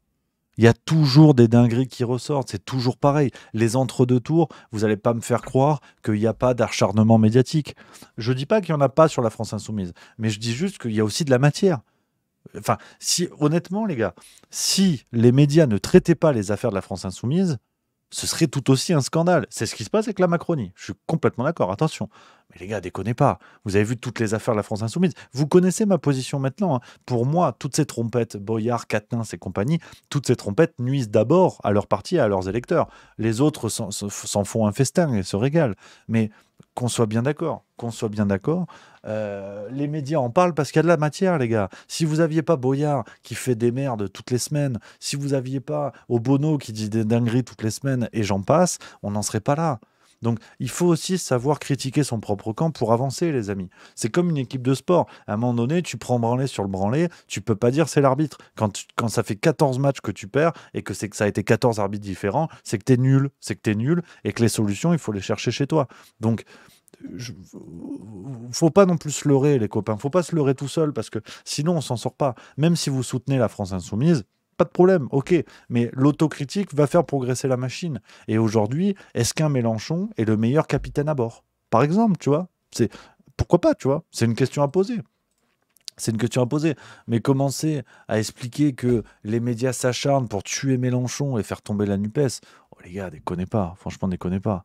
Il y a toujours des dingueries qui ressortent, c'est toujours pareil. Les entre-deux tours, vous n'allez pas me faire croire qu'il n'y a pas d'acharnement médiatique. Je ne dis pas qu'il n'y en a pas sur la France Insoumise, mais je dis juste qu'il y a aussi de la matière. Enfin, si, honnêtement, les gars, si les médias ne traitaient pas les affaires de la France Insoumise, ce serait tout aussi un scandale. C'est ce qui se passe avec la Macronie. Je suis complètement d'accord, attention. Mais les gars, déconnez pas. Vous avez vu toutes les affaires de la France Insoumise. Vous connaissez ma position maintenant. Hein. Pour moi, toutes ces trompettes, Boyard, Quatennens et compagnie, toutes ces trompettes nuisent d'abord à leur parti et à leurs électeurs. Les autres s'en font un festin et se régalent. Mais qu'on soit bien d'accord, les médias en parlent parce qu'il y a de la matière, les gars. Si vous aviez pas Boyard qui fait des merdes toutes les semaines, si vous aviez pas Obono qui dit des dingueries toutes les semaines, et j'en passe, on n'en serait pas là. Donc, il faut aussi savoir critiquer son propre camp pour avancer, les amis. C'est comme une équipe de sport. À un moment donné, tu prends branlé sur le branlé, tu peux pas dire c'est l'arbitre. Quand ça fait 14 matchs que tu perds et que ça a été 14 arbitres différents, c'est que t'es nul. Et que les solutions, il faut les chercher chez toi. Donc, faut pas non plus se leurrer, les copains. Faut pas se leurrer tout seul parce que sinon, on s'en sort pas. Même si vous soutenez la France Insoumise, pas de problème, ok, mais l'autocritique va faire progresser la machine. Et aujourd'hui, est-ce qu'un Mélenchon est le meilleur capitaine à bord ? Par exemple, tu vois, pourquoi pas, tu vois ? C'est une question à poser. Mais commencer à expliquer que les médias s'acharnent pour tuer Mélenchon et faire tomber la NUPES, oh les gars, déconnez pas, franchement, déconnez pas.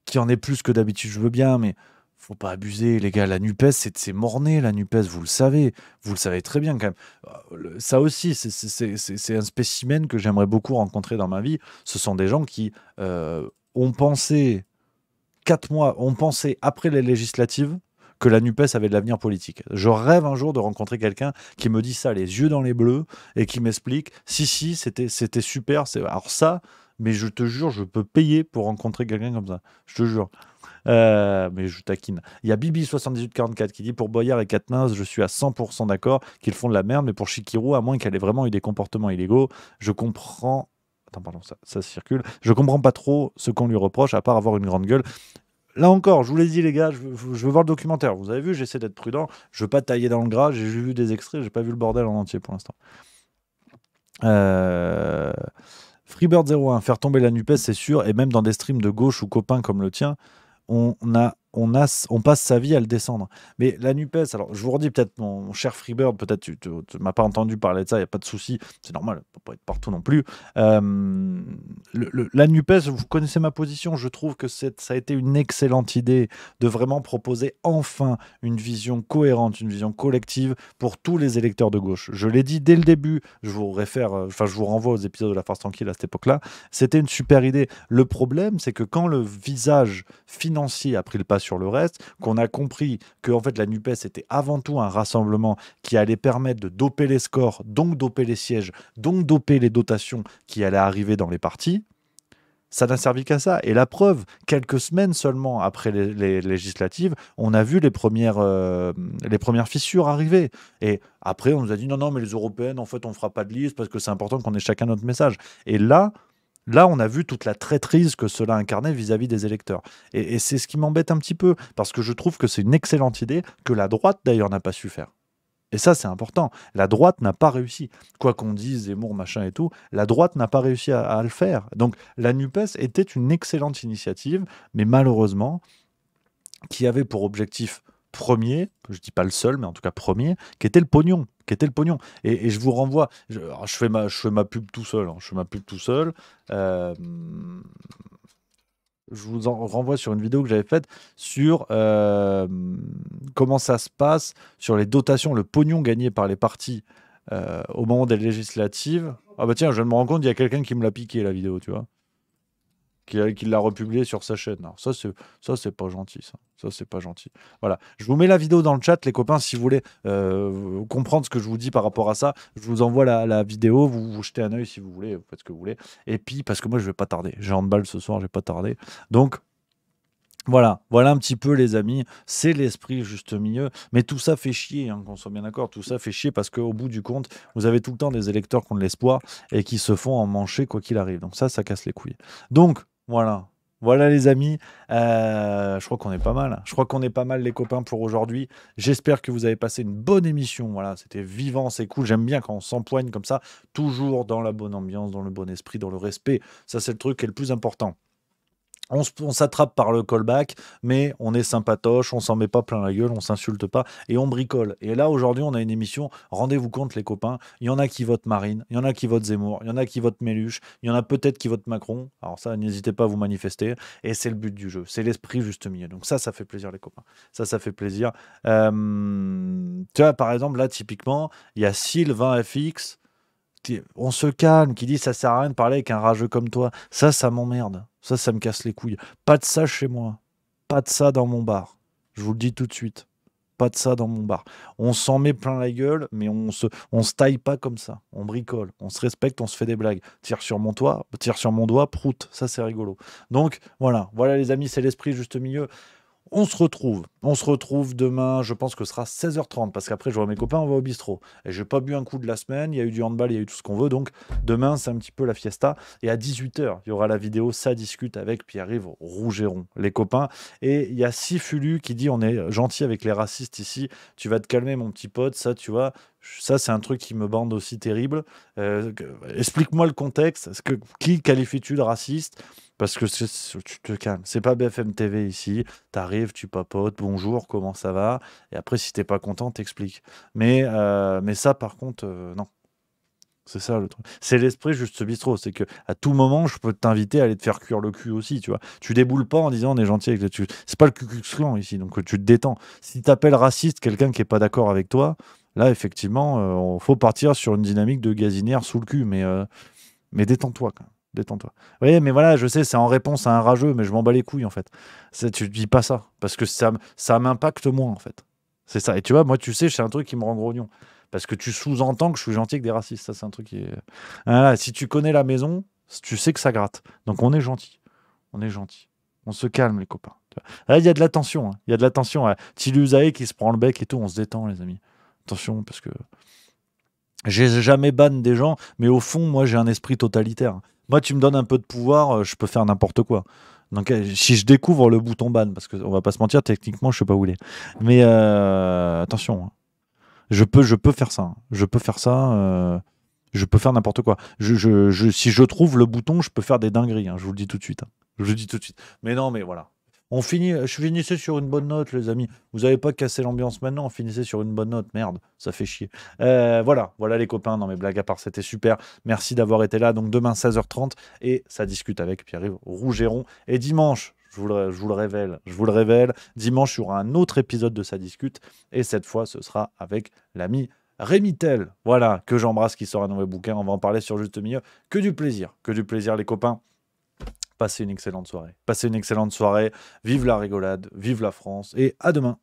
Qu'il y en ait plus que d'habitude, je veux bien, mais faut pas abuser, les gars. La NUPES, c'est morné, la NUPES, vous le savez très bien quand même. Ça aussi, c'est un spécimen que j'aimerais beaucoup rencontrer dans ma vie. Ce sont des gens qui ont pensé 4 mois, ont pensé après les législatives que la NUPES avait de l'avenir politique. Je rêve un jour de rencontrer quelqu'un qui me dit ça, les yeux dans les bleus, et qui m'explique, si, c'était super. Alors ça, mais je te jure, je peux payer pour rencontrer quelqu'un comme ça. Je te jure. Mais je taquine. Il y a Bibi7844 qui dit pour Boyard et Quatennens, je suis à 100% d'accord qu'ils font de la merde, mais pour Chikirou, à moins qu'elle ait vraiment eu des comportements illégaux, je comprends. Attends, pardon, ça circule. Je comprends pas trop ce qu'on lui reproche, à part avoir une grande gueule. Là encore, je vous l'ai dit, les gars, je veux voir le documentaire. Vous avez vu, j'essaie d'être prudent. Je veux pas tailler dans le gras. J'ai vu des extraits, j'ai pas vu le bordel en entier pour l'instant. Freebird01, faire tomber la NUPES, c'est sûr, et même dans des streams de gauche ou copains comme le tien, on passe sa vie à le descendre. Mais la NUPES, alors je vous redis peut-être, mon cher Freebird, peut-être tu m'as pas entendu parler de ça, il n'y a pas de souci, c'est normal, on peut pas être partout non plus. La NUPES, vous connaissez ma position, je trouve que ça a été une excellente idée de vraiment proposer enfin une vision cohérente, une vision collective pour tous les électeurs de gauche. Je l'ai dit dès le début, je vous renvoie aux épisodes de La Farce Tranquille à cette époque-là, c'était une super idée. Le problème, c'est que quand le visage financier a pris le pas sur le reste, qu'on a compris que en fait, la NUPES était avant tout un rassemblement qui allait permettre de doper les scores, donc doper les sièges, donc doper les dotations qui allaient arriver dans les partis, ça n'a servi qu'à ça. Et la preuve, quelques semaines seulement après les législatives, on a vu les premières fissures arriver. Et après, on nous a dit non, mais les européennes, en fait, on ne fera pas de liste parce que c'est important qu'on ait chacun notre message. Et là, on a vu toute la traîtrise que cela incarnait vis-à-vis des électeurs. Et c'est ce qui m'embête un petit peu, parce que je trouve que c'est une excellente idée, que la droite, d'ailleurs, n'a pas su faire. Et ça, c'est important. La droite n'a pas réussi. Quoi qu'on dise, Zemmour, machin et tout, la droite n'a pas réussi à le faire. Donc, la NUPES était une excellente initiative, mais malheureusement, qui avait pour objectif premier, je dis pas le seul, mais en tout cas premier, qui était le pognon. Et je vous renvoie, je fais ma pub tout seul. Je vous en renvoie sur une vidéo que j'avais faite sur comment ça se passe, sur les dotations, le pognon gagné par les partis au moment des législatives. Ah bah tiens, je me rends compte, il y a quelqu'un qui me l'a piqué la vidéo, tu vois. qu'il l'a republié sur sa chaîne. Alors ça, c'est pas gentil, ça. Ça, c'est pas gentil. Voilà. Je vous mets la vidéo dans le chat, les copains, si vous voulez comprendre ce que je vous dis par rapport à ça. Je vous envoie la vidéo, vous jetez un œil si vous voulez, vous faites ce que vous voulez. Et puis, parce que moi, je vais pas tarder. J'ai handball ce soir, je vais pas tarder. Donc, voilà un petit peu les amis, c'est l'esprit juste milieu, mais tout ça fait chier, hein, qu'on soit bien d'accord, tout ça fait chier parce qu'au bout du compte, vous avez tout le temps des électeurs qui ont de l'espoir et qui se font en mancher quoi qu'il arrive, donc ça casse les couilles. Donc voilà les amis, je crois qu'on est pas mal, les copains pour aujourd'hui. J'espère que vous avez passé une bonne émission, voilà, c'était vivant, c'est cool, j'aime bien quand on s'empoigne comme ça, toujours dans la bonne ambiance, dans le bon esprit, dans le respect, ça c'est le truc qui est le plus important. On s'attrape par le callback, mais on est sympatoche, on s'en met pas plein la gueule, on s'insulte pas et on bricole. Et là, aujourd'hui, on a une émission, rendez-vous compte les copains, il y en a qui votent Marine, il y en a qui votent Zemmour, il y en a qui votent Méluche, il y en a peut-être qui votent Macron. Alors ça, n'hésitez pas à vous manifester. Et c'est le but du jeu, c'est l'esprit juste milieu. Donc ça fait plaisir les copains. Ça fait plaisir. Tu vois, par exemple, là, typiquement, il y a Sylvain FX, on se calme, qui dit ça sert à rien de parler avec un rageux comme toi. Ça m'emmerde. Ça me casse les couilles. Pas de ça chez moi. Pas de ça dans mon bar. Je vous le dis tout de suite. Pas de ça dans mon bar. On s'en met plein la gueule, mais on se taille pas comme ça. On bricole, on se respecte, on se fait des blagues. Tire sur mon doigt, prout. Ça, c'est rigolo. Donc, voilà les amis, c'est l'esprit juste milieu. On se retrouve demain, je pense que ce sera 16h30, parce qu'après je vois mes copains, on va au bistrot. Et j'ai pas bu un coup de la semaine, il y a eu du handball, il y a eu tout ce qu'on veut, donc demain c'est un petit peu la fiesta. Et à 18h, il y aura la vidéo Ça discute avec Pierre-Yves Rougeron, les copains. Et il y a Sifulu qui dit on est gentil avec les racistes ici, tu vas te calmer mon petit pote, ça tu vois. Ça, c'est un truc qui me bande aussi terrible. Explique-moi le contexte. Qui qualifies-tu de raciste ? Parce que tu te calmes. C'est pas BFM TV ici. T'arrives, tu papotes, bonjour, comment ça va ? Et après, si t'es pas content, t'expliques. Mais ça, par contre, non. C'est ça le truc. C'est l'esprit juste bistrot. C'est que à tout moment, je peux t'inviter à aller te faire cuire le cul aussi, tu vois. Tu déboules pas en disant on est gentil avec le cul. C'est pas le Ku Klux Klan ici, donc tu te détends. Si t'appelles raciste quelqu'un qui est pas d'accord avec toi, là, effectivement, faut partir sur une dynamique de gazinière sous le cul, mais détends-toi, quand même. Détends-toi. Oui, mais voilà, je sais, c'est en réponse à un rageux, mais je m'en bats les couilles, en fait. Tu dis pas ça, parce que ça m'impacte moins, en fait. C'est ça. Et tu vois, moi, tu sais, c'est un truc qui me rend grognon. Parce que tu sous-entends que je suis gentil avec des racistes. Ça, c'est un truc qui est... Voilà, si tu connais la maison, tu sais que ça gratte. Donc, on est gentil. On est gentil. On se calme, les copains. Là, il y a de la tension. Hein. Il y a de la tension. Ouais. Tilusae qui se prend le bec et tout, on se détend, les amis. Attention, parce que j'ai jamais ban des gens, mais au fond, moi, j'ai un esprit totalitaire. Moi, tu me donnes un peu de pouvoir, je peux faire n'importe quoi. Donc, si je découvre le bouton ban, parce qu'on va pas se mentir, techniquement, je sais pas où il est. Mais attention, hein. Je peux faire ça. Je peux faire ça. Je peux faire n'importe quoi. Si je trouve le bouton, je peux faire des dingueries. Hein, je vous le dis tout de suite. Hein. Je vous le dis tout de suite. Mais non, mais voilà. Je finissais sur une bonne note, les amis. Vous n'avez pas cassé l'ambiance maintenant, on finissait sur une bonne note. Merde, ça fait chier. Voilà les copains. Non, mais blague à part, c'était super. Merci d'avoir été là. Donc demain, 16h30, et ça discute avec Pierre-Yves Rougeron. Et dimanche, je vous le révèle, dimanche, il y aura un autre épisode de Ça discute. Et cette fois, ce sera avec l'ami Rémi Tell. Voilà, que j'embrasse, qui sort un nouveau bouquin. On va en parler sur Juste Milieu. Que du plaisir, les copains. Passez une excellente soirée. Vive la rigolade, vive la France, et à demain.